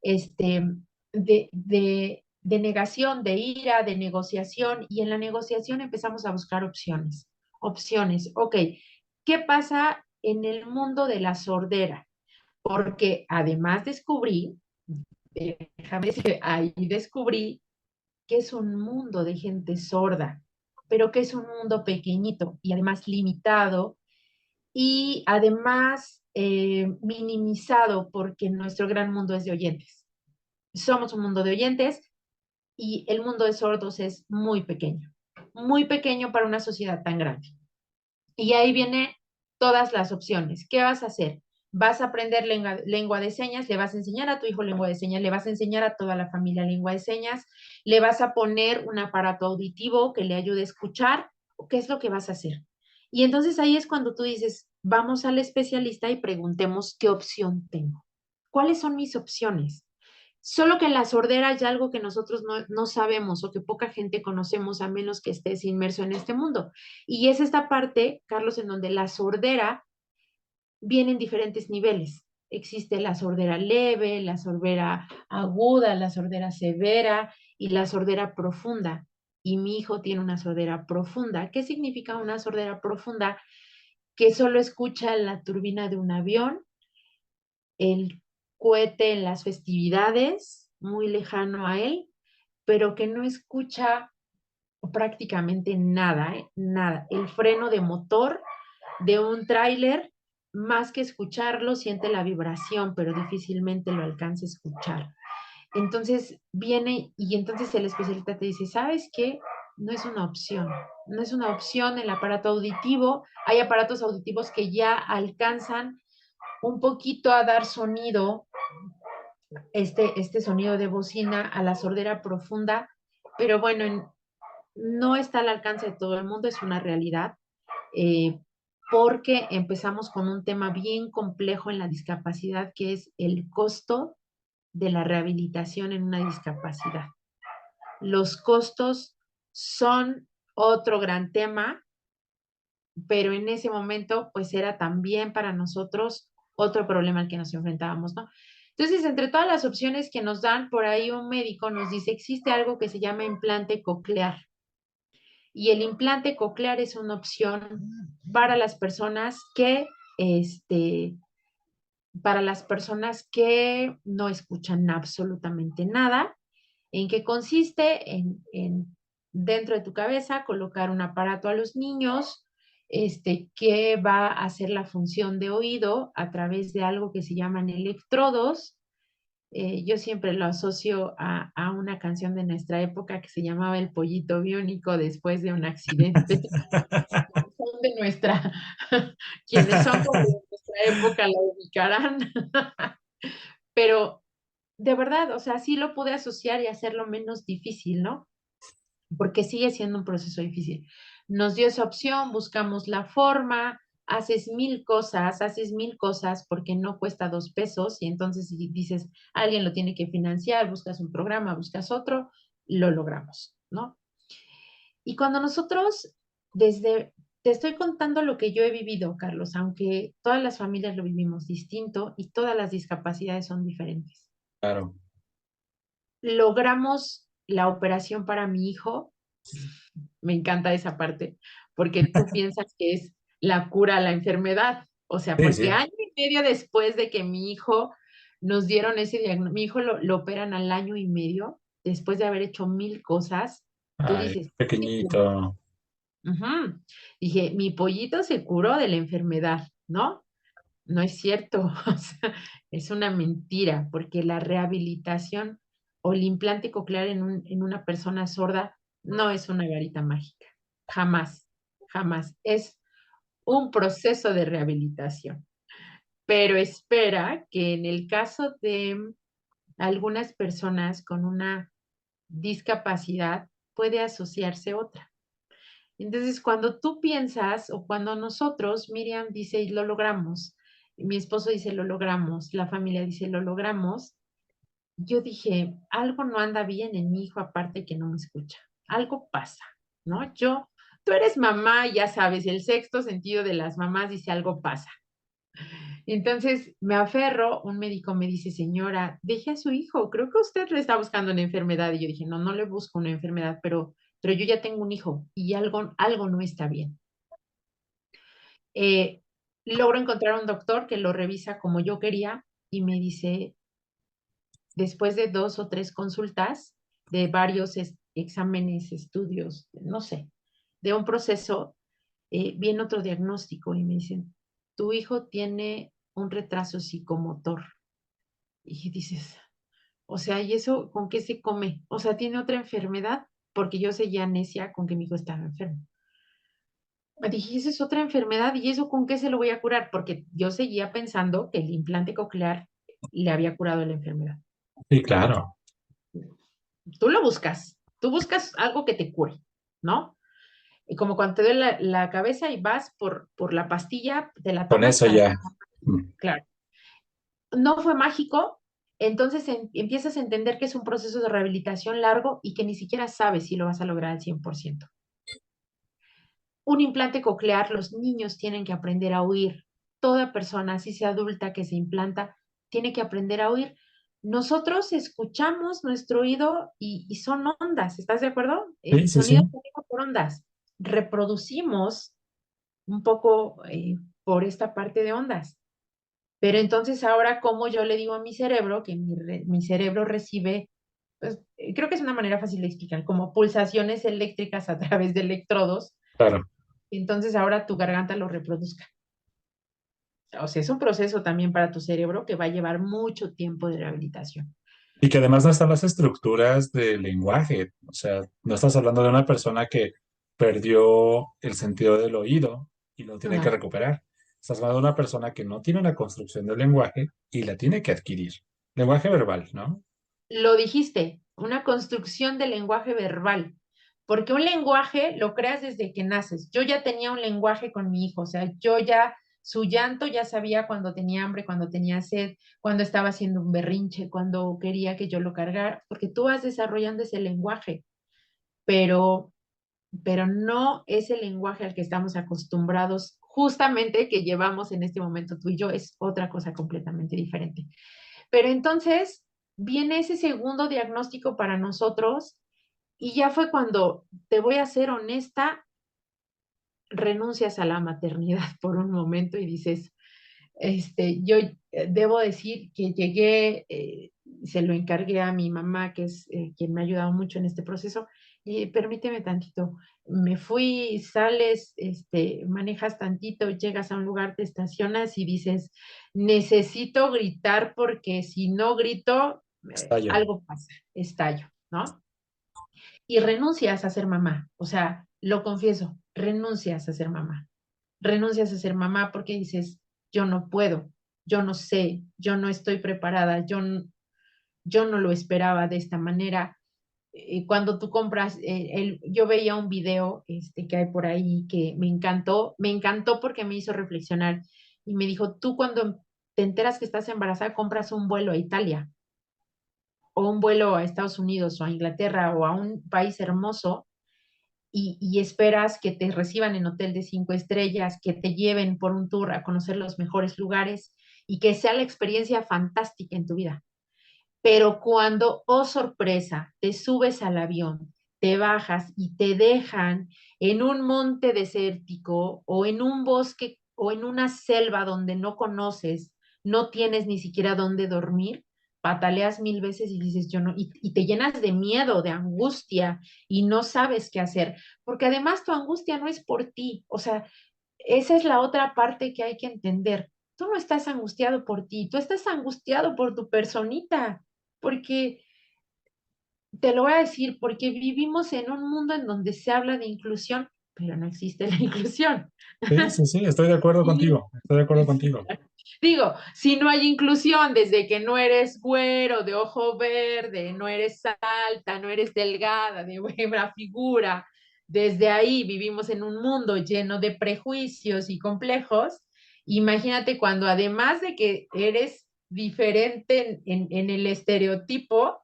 este, de negación, de ira, de negociación, y en la negociación empezamos a buscar opciones. Opciones, ok, ¿qué pasa en el mundo de la sordera? Porque además descubrí, déjame decir, que ahí descubrí que es un mundo de gente sorda, pero que es un mundo pequeñito y además limitado y además minimizado porque nuestro gran mundo es de oyentes. Somos un mundo de oyentes y el mundo de sordos es muy pequeño para una sociedad tan grande. Y ahí viene todas las opciones. ¿Qué vas a hacer? Vas a aprender lengua de señas, le vas a enseñar a tu hijo lengua de señas, le vas a enseñar a toda la familia lengua de señas, le vas a poner un aparato auditivo que le ayude a escuchar. ¿Qué es lo que vas a hacer? Y entonces ahí es cuando tú dices, vamos al especialista y preguntemos qué opción tengo. ¿Cuáles son mis opciones? Solo que en la sordera hay algo que nosotros no sabemos o que poca gente conocemos a menos que estés inmerso en este mundo. Y es esta parte, Carlos, en donde la sordera viene en diferentes niveles. Existe la sordera leve, la sordera aguda, la sordera severa y la sordera profunda. Y mi hijo tiene una sordera profunda. ¿Qué significa una sordera profunda? Que solo escucha la turbina de un avión, el cohete en las festividades, muy lejano a él, pero que no escucha prácticamente nada, ¿eh? Nada. El freno de motor de un tráiler, más que escucharlo, siente la vibración, pero difícilmente lo alcanza a escuchar. Entonces viene y entonces el especialista te dice, ¿sabes qué? No es una opción, no es una opción el aparato auditivo. Hay aparatos auditivos que ya alcanzan un poquito a dar sonido, este sonido de bocina a la sordera profunda, pero bueno, no está al alcance de todo el mundo, es una realidad, eh, porque empezamos con un tema bien complejo en la discapacidad, que es el costo de la rehabilitación en una discapacidad. Los costos son otro gran tema, pero en ese momento pues era también para nosotros otro problema al que nos enfrentábamos, ¿no? Entonces, entre todas las opciones que nos dan, por ahí un médico nos dice, existe algo que se llama implante coclear. Y el implante coclear es una opción para las personas para las personas que no escuchan absolutamente nada. ¿En qué consiste? Dentro de tu cabeza colocar un aparato a los niños, que va a hacer la función de oído a través de algo que se llaman electrodos. Yo siempre lo asocio a una canción de nuestra época que se llamaba El Pollito Biónico después de un accidente. Son de nuestra, quienes son como de nuestra época la ubicarán. Pero de verdad, o sea, sí lo pude asociar y hacerlo menos difícil, ¿no? Porque sigue siendo un proceso difícil. Nos dio esa opción, buscamos la forma, haces mil cosas porque no cuesta 2 pesos y entonces si dices, alguien lo tiene que financiar, buscas un programa, buscas otro, lo logramos, ¿no? Y cuando nosotros, te estoy contando lo que yo he vivido, Carlos, aunque todas las familias lo vivimos distinto y todas las discapacidades son diferentes. Claro. Logramos la operación para mi hijo. Me encanta esa parte, porque tú piensas que es la cura a la enfermedad. O sea, Sí, porque sí. año y medio después de que mi hijo nos dieron ese diagnóstico, mi hijo lo operan al año y medio, después de haber hecho mil cosas, tú Ay, dices, se curó. pequeñito. Ujú. Dije, mi pollito se curó de la enfermedad, ¿no? No es cierto, o sea, es una mentira, porque la rehabilitación o el implante coclear en una persona sorda no es una varita mágica, jamás, jamás. Es un proceso de rehabilitación. Pero espera que en el caso de algunas personas con una discapacidad puede asociarse otra. Entonces, cuando tú piensas o cuando nosotros, Miriam dice, y lo logramos, mi esposo dice, lo logramos, la familia dice, lo logramos, yo dije, algo no anda bien en mi hijo aparte que no me escucha, algo pasa, ¿no? Tú eres mamá, ya sabes, el sexto sentido de las mamás dice, algo pasa. Entonces me aferro, un médico me dice, señora, deje a su hijo, creo que usted le está buscando una enfermedad. Y yo dije, no, no le busco una enfermedad, pero yo ya tengo un hijo y algo no está bien. Eh, Logro encontrar un doctor que lo revisa como yo quería y me dice, después de 2 o 3 consultas, de varios exámenes, estudios, no sé, de un proceso, viene otro diagnóstico y me dicen, tu hijo tiene un retraso psicomotor. Y dices, o sea, ¿y eso con qué se come? O sea, ¿tiene otra enfermedad? Porque yo seguía necia con que mi hijo estaba enfermo. Me dije, esa es otra enfermedad, ¿y eso con qué se lo voy a curar? Porque yo seguía pensando que el implante coclear le había curado la enfermedad. Sí, claro. Tú buscas algo que te cure, ¿no? Y como cuando te duele la cabeza y vas por la pastilla, te la Con tomas eso para, ya. Mm. claro. No fue mágico, entonces empiezas a entender que es un proceso de rehabilitación largo y que ni siquiera sabes si lo vas a lograr al 100%. Un implante coclear, los niños tienen que aprender a oír. Toda persona, así sea adulta que se implanta, tiene que aprender a oír. Nosotros escuchamos nuestro oído y son ondas, ¿estás de acuerdo? Sí, El sí, sonido sí. se maneja por ondas. Reproducimos un poco por esta parte de ondas. Pero entonces ahora, ¿cómo yo le digo a mi cerebro que mi cerebro recibe, pues creo que es una manera fácil de explicar, como pulsaciones eléctricas a través de electrodos, Claro. entonces ahora tu garganta lo reproduzca? O sea, es un proceso también para tu cerebro que va a llevar mucho tiempo de rehabilitación. Y que además no están las estructuras del lenguaje. O sea, no estás hablando de una persona que perdió el sentido del oído y lo tiene que No, recuperar. Estás hablando de una persona que no tiene una construcción del lenguaje y la tiene que adquirir. Lenguaje verbal, ¿no? lo dijiste, una construcción del lenguaje verbal, porque un lenguaje lo creas desde que naces. Yo ya tenía un lenguaje con mi hijo, o sea, yo ya, su llanto ya sabía cuando tenía hambre, cuando tenía sed, cuando estaba haciendo un berrinche, cuando quería que yo lo cargara, porque tú vas desarrollando ese lenguaje, pero, pero no es el lenguaje al que estamos acostumbrados, justamente que llevamos en este momento tú y yo, es otra cosa completamente diferente. Pero entonces viene ese segundo diagnóstico para nosotros y ya fue cuando, te voy a ser honesta, renuncias a la maternidad por un momento y dices, yo debo decir que llegué, se lo encargué a mi mamá, que es quien me ha ayudado mucho en este proceso. Permíteme tantito, me fui, sales, manejas tantito, llegas a un lugar, te estacionas y dices, necesito gritar porque si no grito, Estallo. algo pasa, estallo, ¿no? Y renuncias a ser mamá, o sea, lo confieso, renuncias a ser mamá, renuncias a ser mamá porque dices, yo no puedo, yo no sé, yo no estoy preparada, yo no lo esperaba de esta manera. Cuando tú compras, yo veía un video que hay por ahí que me encantó porque me hizo reflexionar y me dijo, tú cuando te enteras que estás embarazada, compras un vuelo a Italia o un vuelo a Estados Unidos o a Inglaterra o a un país hermoso y esperas que te reciban en hotel de 5 estrellas, que te lleven por un tour a conocer los mejores lugares y que sea la experiencia fantástica en tu vida. Pero cuando, oh sorpresa, te subes al avión, te bajas y te dejan en un monte desértico o en un bosque o en una selva donde no conoces, no tienes ni siquiera dónde dormir, pataleas 1000 veces y dices yo no, y te llenas de miedo, de angustia y no sabes qué hacer, porque además tu angustia no es por ti, o sea, esa es la otra parte que hay que entender. Tú no estás angustiado por ti, tú estás angustiado por tu personita, porque te lo voy a decir, porque vivimos en un mundo en donde se habla de inclusión, pero no existe la inclusión. Sí, sí, sí, estoy de acuerdo Y contigo. Estoy de acuerdo contigo. digo, si no hay inclusión desde que no eres güero, de ojo verde, no eres alta, no eres delgada, de buena figura, desde ahí vivimos en un mundo lleno de prejuicios y complejos. Imagínate cuando además de que eres diferente en el estereotipo,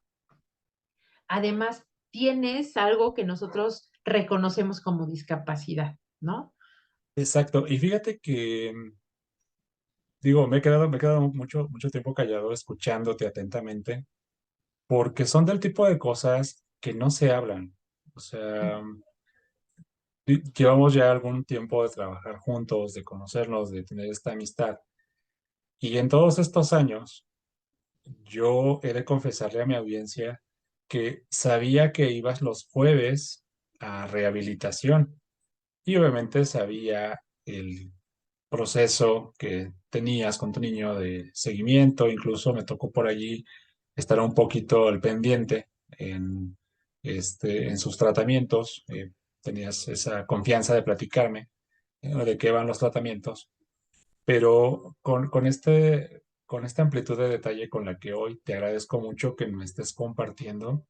además tienes algo que nosotros reconocemos como discapacidad, ¿no? Exacto. Y fíjate que digo, me he quedado mucho tiempo callado escuchándote atentamente, porque son del tipo de cosas que no se hablan. O sea, llevamos ya algún tiempo de trabajar juntos, de conocernos, de tener esta amistad. Y en todos estos años, yo he de confesarle a mi audiencia que sabía que ibas los jueves a rehabilitación y obviamente sabía el proceso que tenías con tu niño de seguimiento. Incluso me tocó por allí estar un poquito al pendiente en, en sus tratamientos. Tenías esa confianza de platicarme, de qué van los tratamientos, pero con esta amplitud de detalle con la que hoy te agradezco mucho que me estés compartiendo,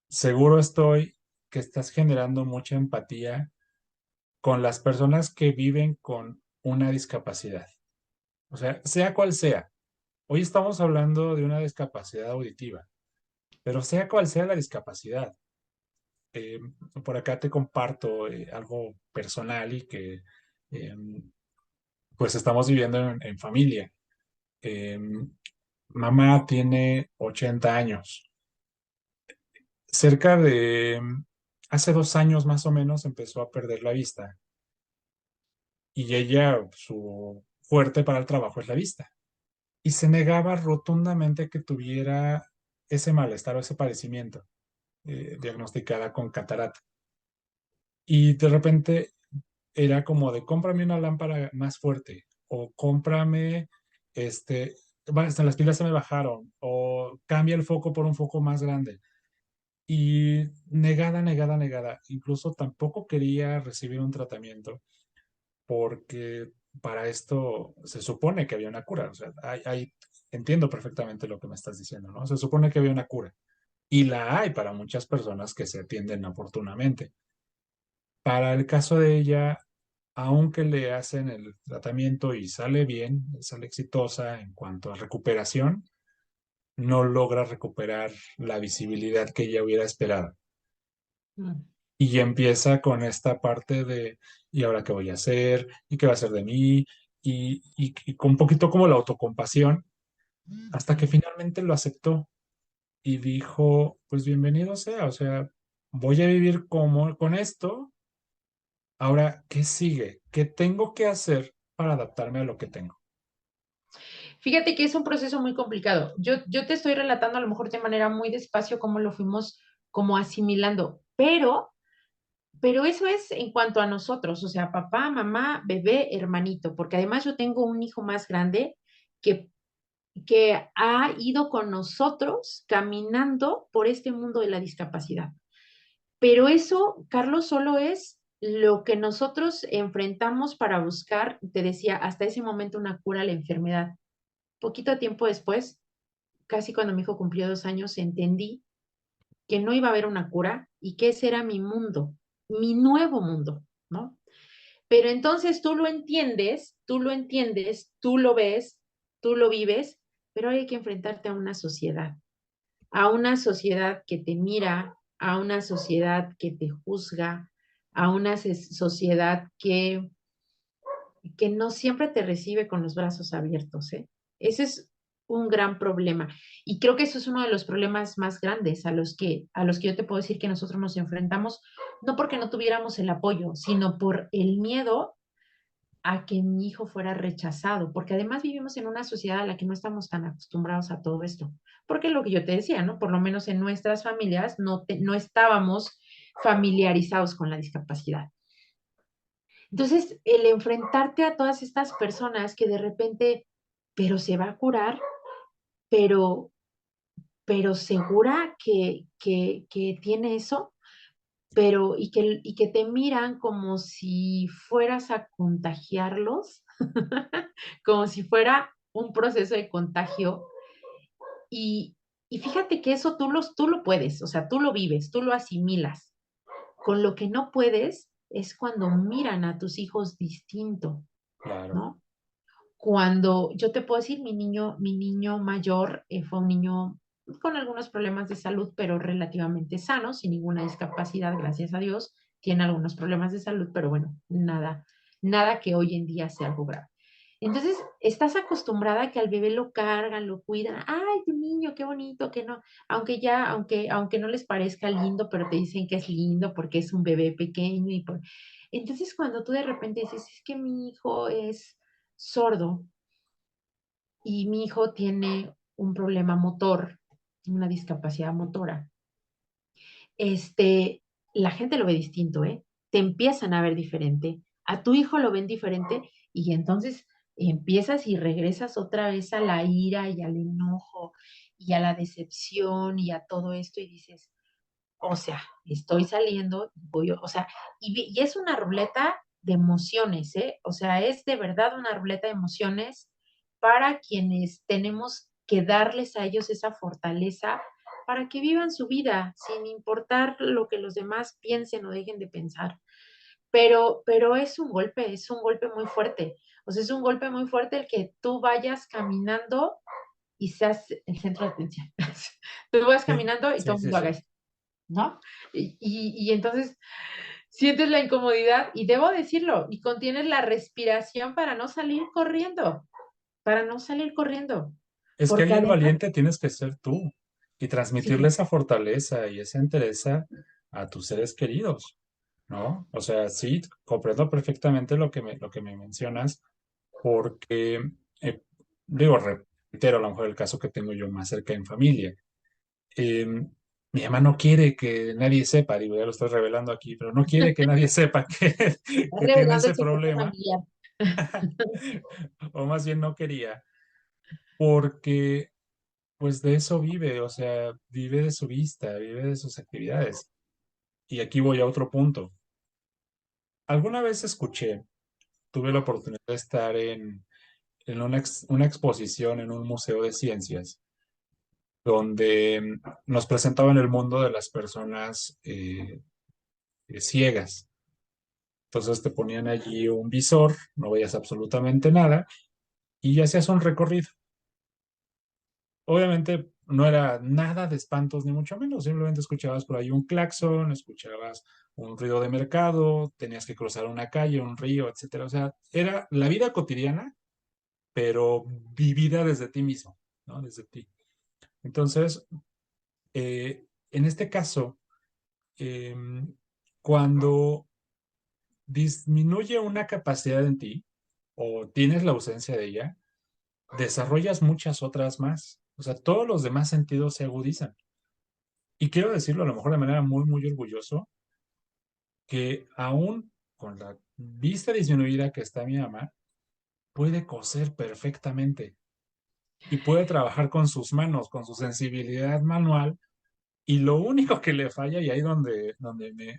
seguro estoy que estás generando mucha empatía con las personas que viven con una discapacidad. O sea cual sea. Hoy estamos hablando de una discapacidad auditiva, pero sea cual sea la discapacidad, eh, por acá te comparto algo personal y que eh, pues estamos viviendo en familia. Eh, Mamá tiene 80 años. Cerca de hace 2 años más o menos empezó a perder la vista y ella, su fuerte para el trabajo es la vista. Y se negaba rotundamente que tuviera ese malestar o ese padecimiento, diagnosticada con catarata. Y de repente era como de cómprame una lámpara más fuerte o cómprame, este, hasta las pilas se me bajaron o cambia el foco por un foco más grande. Y negada, negada, negada. Incluso tampoco quería recibir un tratamiento porque para esto se supone que había una cura. O sea, entiendo perfectamente lo que me estás diciendo, ¿no? Se supone que había una cura y la hay para muchas personas que se atienden oportunamente. Para el caso de ella, aunque le hacen el tratamiento y sale bien, sale exitosa en cuanto a recuperación, no logra recuperar la visibilidad que ella hubiera esperado. Mm. Y empieza con esta parte de, ¿y ahora qué voy a hacer? ¿Y qué va a hacer de mí? Y con un poquito como la autocompasión, hasta que finalmente lo aceptó y dijo, pues bienvenido sea, o sea, voy a vivir como con esto. Ahora, ¿qué sigue? ¿Qué tengo que hacer para adaptarme a lo que tengo? Fíjate que es un proceso muy complicado. Yo te estoy relatando a lo mejor de manera muy despacio cómo lo fuimos como asimilando, pero eso es en cuanto a nosotros, o sea, papá, mamá, bebé, hermanito, porque además yo tengo un hijo más grande que, que ha ido con nosotros caminando por este mundo de la discapacidad. Pero eso, Carlos, solo es lo que nosotros enfrentamos para buscar, te decía, hasta ese momento una cura a la enfermedad. Poquito tiempo después, casi cuando mi hijo cumplió 2 años, entendí que no iba a haber una cura y que ese era mi mundo, mi nuevo mundo, ¿no? Pero entonces tú lo ves, tú lo vives, pero hay que enfrentarte a una sociedad que te mira, a una sociedad que te juzga, a una sociedad que no siempre te recibe con los brazos abiertos, ¿eh? Ese es un gran problema. Y creo que eso es uno de los problemas más grandes a los que yo te puedo decir que nosotros nos enfrentamos, no porque no tuviéramos el apoyo, sino por el miedo a que mi hijo fuera rechazado, porque además vivimos en una sociedad a la que no estamos tan acostumbrados a todo esto. Porque lo que yo te decía, ¿no? Por lo menos en nuestras familias no estábamos familiarizados con la discapacidad. Entonces, el enfrentarte a todas estas personas que de repente, pero se va a curar, pero, pero segura que tiene eso, pero y que te miran como si fueras a contagiarlos, como si fuera un proceso de contagio. Y, y fíjate que eso tú lo puedes, o sea, tú lo vives, tú lo asimilas. Con lo que no puedes es cuando miran a tus hijos distinto, Claro, ¿no? Cuando yo te puedo decir, mi niño mayor fue un niño con algunos problemas de salud, pero relativamente sano, sin ninguna discapacidad, gracias a Dios. Tiene algunos problemas de salud, pero bueno, nada que hoy en día sea algo grave. Entonces, estás acostumbrada a que al bebé lo cargan, lo cuidan. Ay, tu niño, qué bonito, que no. Aunque no les parezca lindo, pero te dicen que es lindo porque es un bebé pequeño entonces, cuando tú de repente dices, es que mi hijo es sordo y mi hijo tiene un problema motor, una discapacidad motora, este, la gente lo ve distinto, ¿eh? Te empiezan a ver diferente, a tu hijo lo ven diferente y entonces empiezas y regresas otra vez a la ira y al enojo y a la decepción y a todo esto y dices, o sea, estoy saliendo, o sea, y es una ruleta de emociones, ¿eh? O sea, es de verdad una ruleta de emociones para quienes tenemos que darles a ellos esa fortaleza para que vivan su vida sin importar lo que los demás piensen o dejen de pensar. Pero es un golpe muy fuerte. O sea, es un golpe muy fuerte el que tú vayas caminando y seas el centro de atención. Tú vas Sí, caminando y todo sí, el sí, mundo haga sí. esto, ¿no? Y entonces sientes la incomodidad y debo decirlo, y contienes la respiración para no salir corriendo, Es que porque ahí el además, valiente tienes que ser tú y transmitirle sí, esa fortaleza y esa entereza a tus seres queridos, ¿no? O sea, sí, comprendo perfectamente lo que me mencionas, porque, eh, digo, reitero, a lo mejor el caso que tengo yo más cerca en familia. Eh, Mi mamá no quiere que nadie sepa, digo, ya lo estoy revelando aquí, pero no quiere que nadie sepa estás que tiene revelando ese el secreto problema, familiar. o más bien no quería, porque pues de eso vive, o sea, vive de su vista, vive de sus actividades. Y aquí voy a otro punto. Alguna vez escuché, tuve la oportunidad de estar en una exposición en un museo de ciencias, donde nos presentaban el mundo de las personas ciegas. Entonces te ponían allí un visor, no veías absolutamente nada y hacías un recorrido. Obviamente no era nada de espantos ni mucho menos, simplemente escuchabas por ahí un claxon, escuchabas un ruido de mercado, tenías que cruzar una calle, un río, etcétera. O sea, era la vida cotidiana, pero vivida desde ti mismo, ¿no? Desde ti. Entonces, en este caso, eh, cuando disminuye una capacidad en ti o tienes la ausencia de ella, desarrollas muchas otras más. O sea, todos los demás sentidos se agudizan. Y quiero decirlo a lo mejor de manera muy, muy orgulloso, que aún con la vista disminuida que está mi mamá, puede coser perfectamente y puede trabajar con sus manos, con su sensibilidad manual. Y lo único que le falla, y ahí donde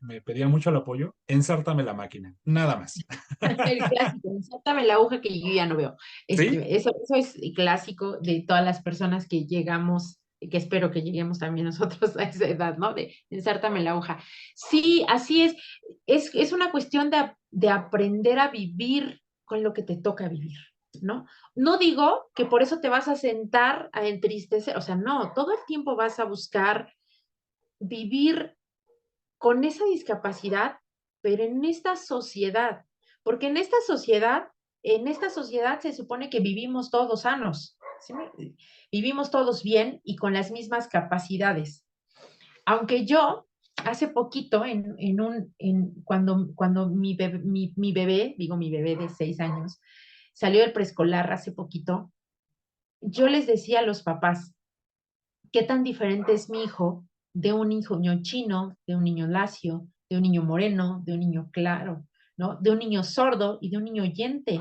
me pedía mucho el apoyo, ensártame la máquina, nada más. El clásico, insértame la aguja que yo ya no veo. ¿Sí? Eso es clásico de todas las personas que llegamos, que espero que lleguemos también nosotros a esa edad, ¿no? De ensártame la aguja. Sí, así es. Es una cuestión de aprender a vivir con lo que te toca vivir, ¿no? No digo que por eso te vas a sentar a entristecer, o sea, no, todo el tiempo vas a buscar vivir con esa discapacidad, pero en esta sociedad, porque en esta sociedad se supone que vivimos todos sanos, ¿sí? Vivimos todos bien y con las mismas capacidades. Aunque yo, hace poquito, cuando mi bebé, digo mi bebé de 6 años, salió del preescolar hace poquito, yo les decía a los papás, ¿qué tan diferente es mi hijo de un niño chino, de un niño lacio, de un niño moreno, de un niño claro, ¿no? De un niño sordo y de un niño oyente?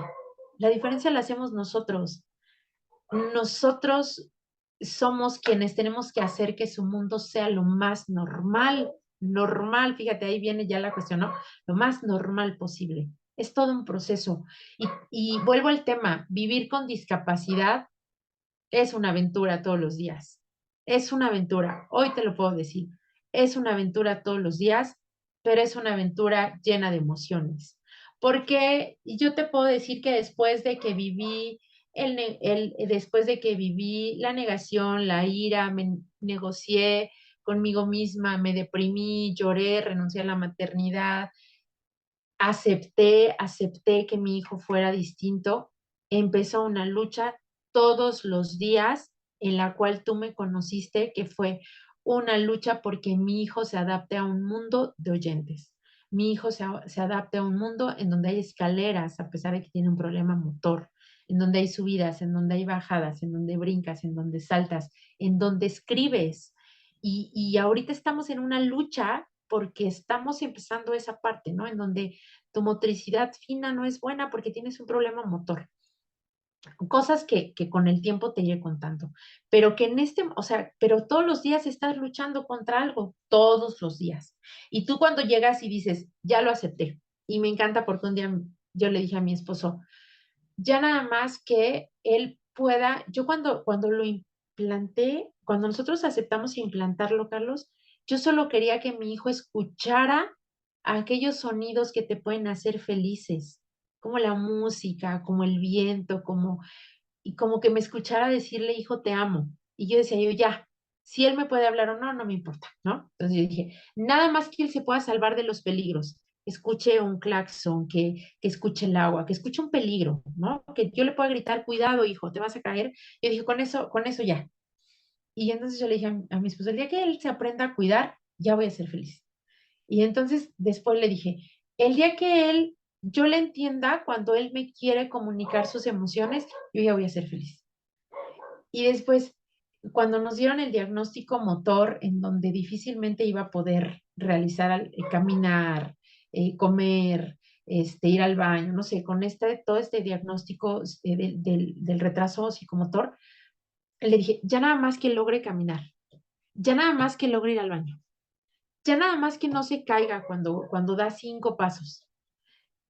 La diferencia la hacemos nosotros. Nosotros somos quienes tenemos que hacer que su mundo sea lo más normal, fíjate, ahí viene ya la cuestión, ¿no? Lo más normal posible. Es todo un proceso. Y vuelvo al tema, vivir con discapacidad es una aventura todos los días. Es una aventura. Hoy te lo puedo decir. Es una aventura todos los días, pero es una aventura llena de emociones. Porque yo te puedo decir que después de que viví después de que viví la negación, la ira, me negocié conmigo misma, me deprimí, lloré, renuncié a la maternidad, acepté que mi hijo fuera distinto, empezó una lucha todos los días en la cual tú me conociste, que fue una lucha porque mi hijo se adapte a un mundo de oyentes. Mi hijo se adapte a un mundo en donde hay escaleras, a pesar de que tiene un problema motor, en donde hay subidas, en donde hay bajadas, en donde brincas, en donde saltas, en donde escribes. Y ahorita estamos en una lucha porque estamos empezando esa parte, ¿no? En donde tu motricidad fina no es buena porque tienes un problema motor. Cosas que con el tiempo te iré contando, pero que en o sea, pero todos los días estás luchando contra algo, todos los días. Y tú cuando llegas y dices, ya lo acepté, y me encanta porque un día yo le dije a mi esposo, ya nada más que él pueda, yo cuando lo implanté, cuando nosotros aceptamos implantarlo, Carlos, yo solo quería que mi hijo escuchara aquellos sonidos que te pueden hacer felices, como la música, como el viento, y como que me escuchara decirle, hijo, te amo. Y yo decía, yo ya, si él me puede hablar o no, no me importa, ¿no? Entonces yo dije, nada más que él se pueda salvar de los peligros. Escuche un claxon, que escuche el agua, que escuche un peligro, ¿no? Que yo le pueda gritar, cuidado, hijo, te vas a caer. Yo dije, con eso ya. Y entonces yo le dije a mi esposo, el día que él se aprenda a cuidar, ya voy a ser feliz. Y entonces después le dije, el día que yo le entienda, cuando él me quiere comunicar sus emociones, yo ya voy a ser feliz. Y después, cuando nos dieron el diagnóstico motor, en donde difícilmente iba a poder realizar, caminar, comer, ir al baño, no sé, con todo este diagnóstico del retraso psicomotor, le dije, ya nada más que logre caminar, ya nada más que logre ir al baño, ya nada más que no se caiga cuando da 5 pasos,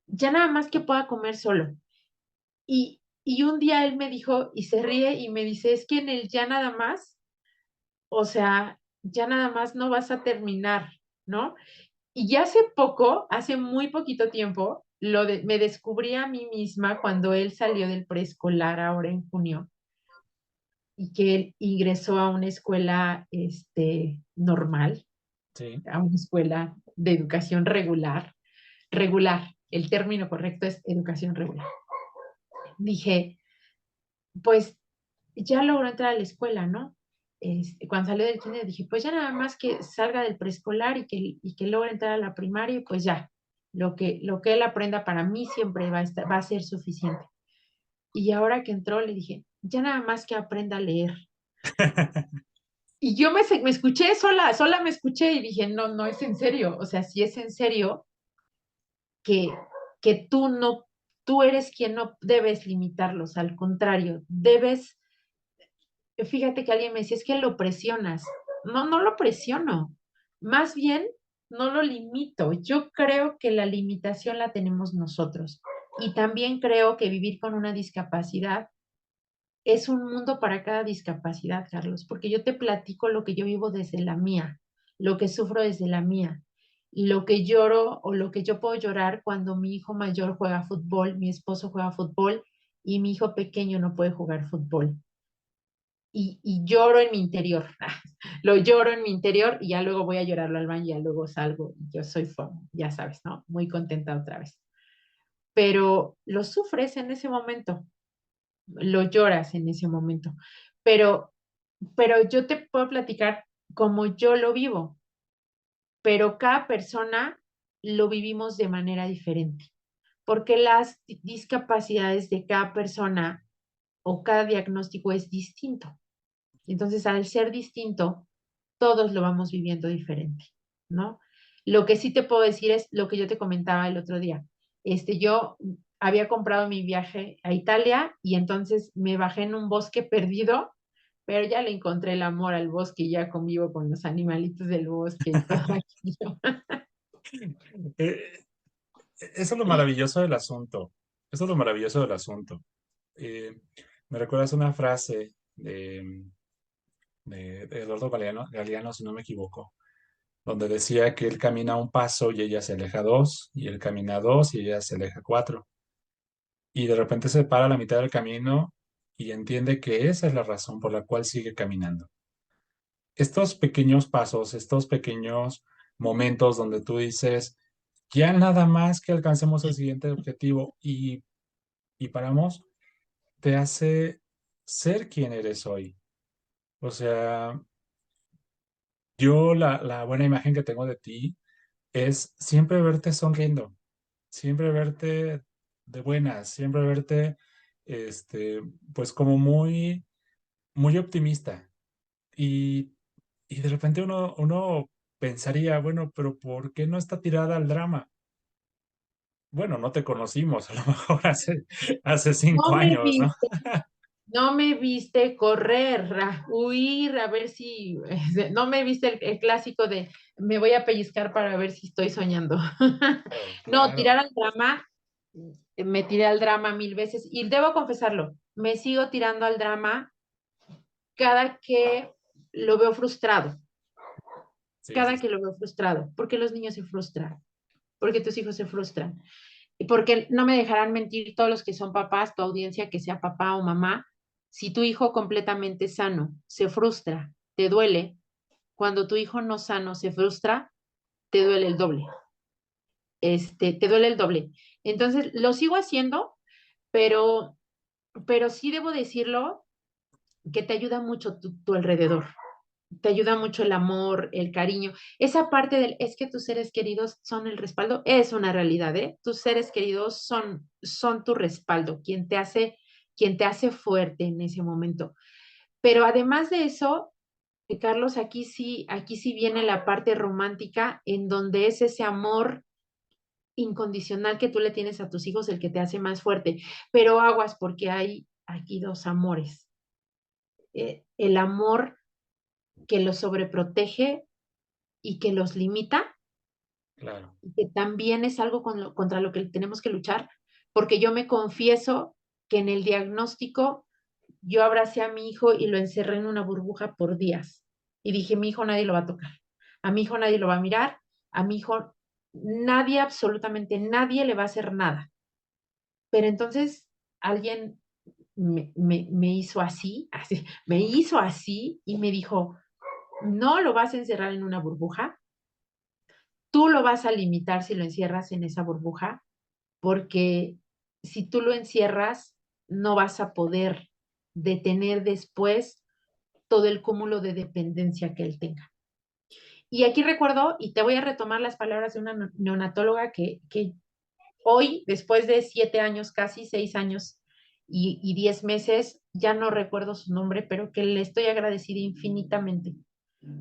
ya nada más que pueda comer solo. Y un día él me dijo, y se ríe y me dice, es que en el ya nada más, o sea, ya nada más no vas a terminar, ¿no? Y ya hace poco, hace muy poquito tiempo, me descubrí a mí misma cuando él salió del preescolar ahora en junio y que él ingresó a una escuela normal, Sí. a una escuela de educación regular, el término correcto es educación regular. Dije, pues ya logró entrar a la escuela, ¿no? Cuando salió del kinder dije, pues ya nada más que salga del preescolar y que logre entrar a la primaria, pues ya, lo que él aprenda para mí siempre va a ser suficiente. Y ahora que entró le dije, ya nada más que aprenda a leer. Y yo me escuché sola me escuché y dije, no, no es en serio. O sea, si es en serio que, que tú eres quien no debes limitarlos, al contrario, fíjate que alguien me decía, es que lo presionas. No, no lo presiono. Más bien, no lo limito. Yo creo que la limitación la tenemos nosotros. Y también creo que vivir con una discapacidad es un mundo para cada discapacidad, Carlos, porque yo te platico lo que yo vivo desde la mía, lo que sufro desde la mía, lo que lloro o lo que yo puedo llorar cuando mi hijo mayor juega fútbol, mi esposo juega fútbol y mi hijo pequeño no puede jugar fútbol y lloro en mi interior. Lo lloro en mi interior y ya luego voy a llorarlo al baño y ya luego salgo. Yo soy, ya sabes, ¿no? Muy contenta otra vez. Pero lo sufres en ese momento, lo lloras en ese momento. Pero, pero yo te puedo platicar como yo lo vivo, pero cada persona lo vivimos de manera diferente, porque las discapacidades de cada persona o cada diagnóstico es distinto. Entonces, al ser distinto, todos lo vamos viviendo diferente, ¿no? Lo que sí te puedo decir es lo que yo te comentaba el otro día. Yo había comprado mi viaje a Italia y entonces me bajé en un bosque perdido, pero ya le encontré el amor al bosque y ya convivo con los animalitos del bosque y todo aquello. Eh, Eso es lo maravilloso del asunto. Eso es lo maravilloso del asunto. Eh, Me recuerdas una frase de Eduardo Galeano, si no me equivoco, donde decía que él camina un paso y ella se aleja dos, y él camina dos y ella se aleja cuatro. Y de repente se para a la mitad del camino y entiende que esa es la razón por la cual sigue caminando. Estos pequeños pasos, estos pequeños momentos donde tú dices, ya nada más que alcancemos el siguiente objetivo y paramos, te hace ser quien eres hoy. O sea, yo la buena imagen que tengo de ti es siempre verte sonriendo, siempre verte de buenas, siempre verte, este, pues como muy, muy optimista. Y, y de repente uno pensaría, bueno, pero ¿por qué no está tirada al drama? Bueno, no te conocimos, a lo mejor hace No cinco me años, ¿no? viste, no me viste correr, huir, a ver si, no me viste el clásico de me voy a pellizcar para ver si estoy soñando. Oh, No, tirar claro, al drama, me tiré al drama mil veces y debo confesarlo, me sigo tirando al drama cada que lo veo frustrado, sí, sí, cada sí, que lo veo frustrado, porque los niños se frustran, porque tus hijos se frustran, y porque no me dejarán mentir todos los que son papás, tu audiencia, que sea papá o mamá, si tu hijo completamente sano se frustra, te duele, cuando tu hijo no sano se frustra, te duele el doble, te duele el doble. Entonces, lo sigo haciendo, pero, pero sí debo decirlo que te ayuda mucho tu alrededor. Te ayuda mucho el amor, el cariño. Esa parte del es que tus seres queridos son el respaldo, es una realidad, ¿eh? Tus seres queridos son tu respaldo, quien te hace fuerte en ese momento. Pero además de eso, Carlos, aquí sí viene la parte romántica en donde es ese amor incondicional que tú le tienes a tus hijos el que te hace más fuerte. Pero aguas porque hay aquí dos amores. El amor que los sobreprotege y que los limita, claro. que también es algo contra lo que tenemos que luchar, porque yo me confieso que en el diagnóstico yo abracé a mi hijo y lo encerré en una burbuja por días. Y dije, mi hijo nadie lo va a tocar, a mi hijo nadie lo va a mirar, a mi hijo nadie, absolutamente nadie le va a hacer nada. Pero entonces alguien me hizo así, me hizo así y me dijo, no lo vas a encerrar en una burbuja, tú lo vas a limitar si lo encierras en esa burbuja, porque si tú lo encierras, no vas a poder detener después todo el cúmulo de dependencia que él tenga. Y aquí recuerdo, y te voy a retomar las palabras de una neonatóloga que hoy, después de 7 años, casi 6 años y 10 meses, ya no recuerdo su nombre, pero que le estoy agradecida infinitamente.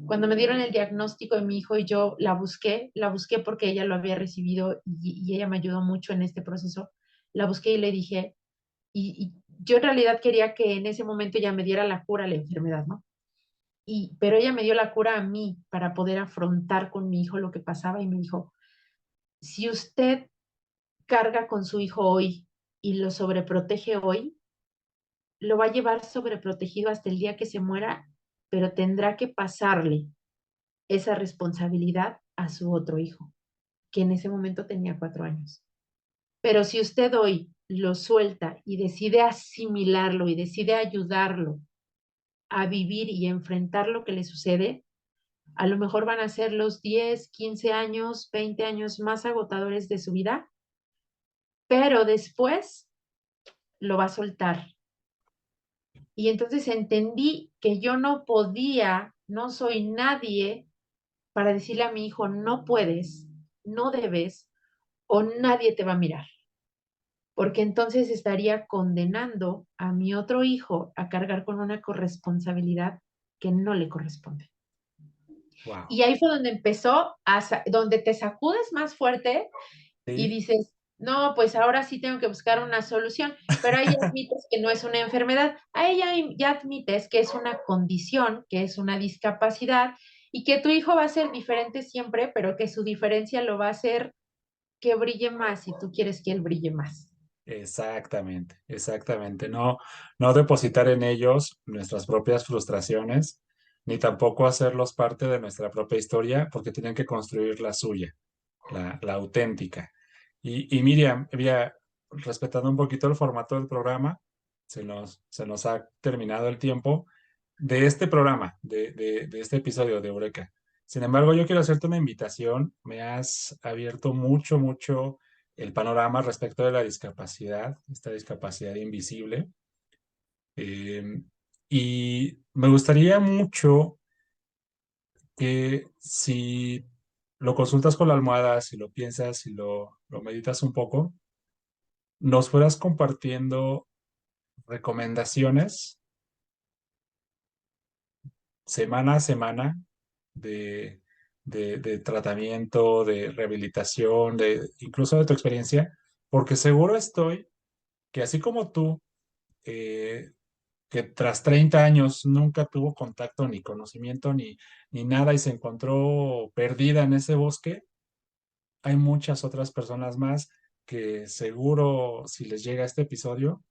Cuando me dieron el diagnóstico de mi hijo y yo la busqué porque ella lo había recibido y ella me ayudó mucho en este proceso. La busqué y le dije, y yo en realidad quería que en ese momento ella me diera la cura a la enfermedad, ¿no? Pero ella me dio la cura a mí para poder afrontar con mi hijo lo que pasaba y me dijo, si usted carga con su hijo hoy y lo sobreprotege hoy, lo va a llevar sobreprotegido hasta el día que se muera, pero tendrá que pasarle esa responsabilidad a su otro hijo, que en ese momento tenía 4 años. Pero si usted hoy lo suelta y decide asimilarlo y decide ayudarlo a vivir y enfrentar lo que le sucede, a lo mejor van a ser los 10, 15 años, 20 años más agotadores de su vida, pero después lo va a soltar. Y entonces entendí que yo no podía, no soy nadie para decirle a mi hijo, no puedes, no debes o nadie te va a mirar, porque entonces estaría condenando a mi otro hijo a cargar con una corresponsabilidad que no le corresponde. Wow. Y ahí fue donde empezó, donde te sacudes más fuerte y Sí, dices, no, pues ahora sí tengo que buscar una solución, pero ahí ya admites que no es una enfermedad, ahí ya admites que es una condición, que es una discapacidad y que tu hijo va a ser diferente siempre, pero que su diferencia lo va a hacer que brille más si tú quieres que él brille más. exactamente, exactamente. No, no depositar en ellos nuestras propias frustraciones, ni tampoco hacerlos parte de nuestra propia historia, porque tienen que construir la suya, la auténtica. Y Miriam, mira, respetando un poquito el formato del programa, se nos ha terminado el tiempo de este programa, de este episodio de Eureka. Sin embargo, yo quiero hacerte una invitación. Me has abierto mucho, mucho el panorama respecto de la discapacidad, esta discapacidad invisible. Eh, y me gustaría mucho que si lo consultas con la almohada, si lo piensas, si lo meditas un poco, nos fueras compartiendo recomendaciones semana a semana de, de tratamiento, de rehabilitación, incluso de tu experiencia, porque seguro estoy que así como tú, eh, que tras 30 años nunca tuvo contacto ni conocimiento ni nada y se encontró perdida en ese bosque, hay muchas otras personas más que seguro si les llega este episodio,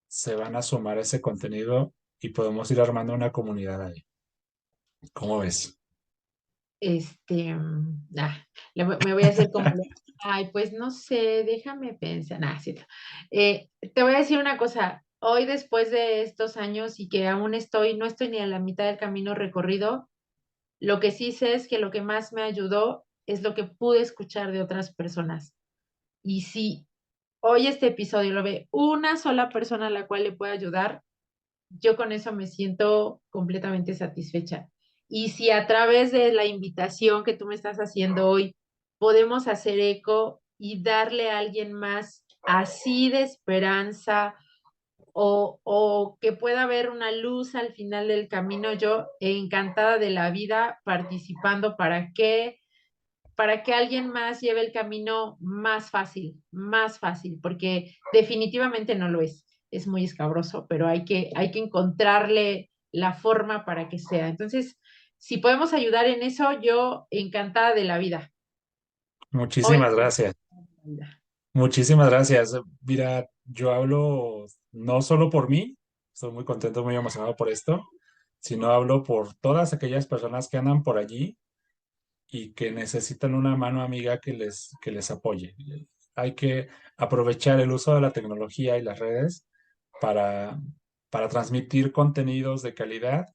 se van a sumar a ese contenido y podemos ir armando una comunidad ahí. ¿Cómo ves? Me voy a hacer como, ay, pues no sé, déjame pensar. Sí, te voy a decir una cosa. Hoy, después de estos años y que aún no estoy ni a la mitad del camino recorrido, lo que sí sé es que lo que más me ayudó es lo que pude escuchar de otras personas. Y si hoy este episodio lo ve una sola persona a la cual le pueda ayudar, yo con eso me siento completamente satisfecha. Y si a través de la invitación que tú me estás haciendo hoy podemos hacer eco y darle a alguien más así de esperanza o que pueda haber una luz al final del camino, yo encantada de la vida participando para que alguien más lleve el camino más fácil, porque definitivamente no lo es. Es muy escabroso, pero hay que encontrarle la forma para que sea. Entonces, si podemos ayudar en eso, yo encantada de la vida. Hoy. Muchísimas gracias. Muchísimas gracias. Mira, yo hablo no solo por mí, estoy muy contento, muy emocionado por esto, sino hablo por todas aquellas personas que andan por allí y que necesitan una mano amiga que les apoye. Hay que aprovechar el uso de la tecnología y las redes para, para transmitir contenidos de calidad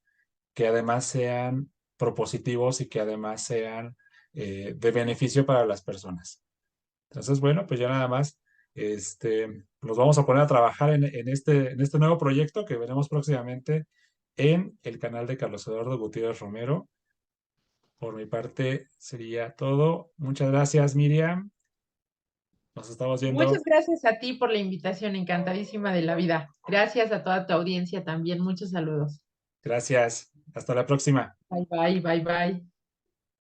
que además sean propositivos y que además sean de beneficio para las personas. Entonces, bueno, pues ya nada más, nos vamos a poner a trabajar en este nuevo proyecto que veremos próximamente en el canal de Carlos Eduardo Gutiérrez Romero. Por mi parte sería todo. Muchas gracias, Miriam. Nos estamos Muchas viendo. gracias a ti por la invitación, encantadísima de la vida. Gracias a toda tu audiencia también. Muchos saludos. Gracias. Hasta la próxima. Bye, bye, bye, bye.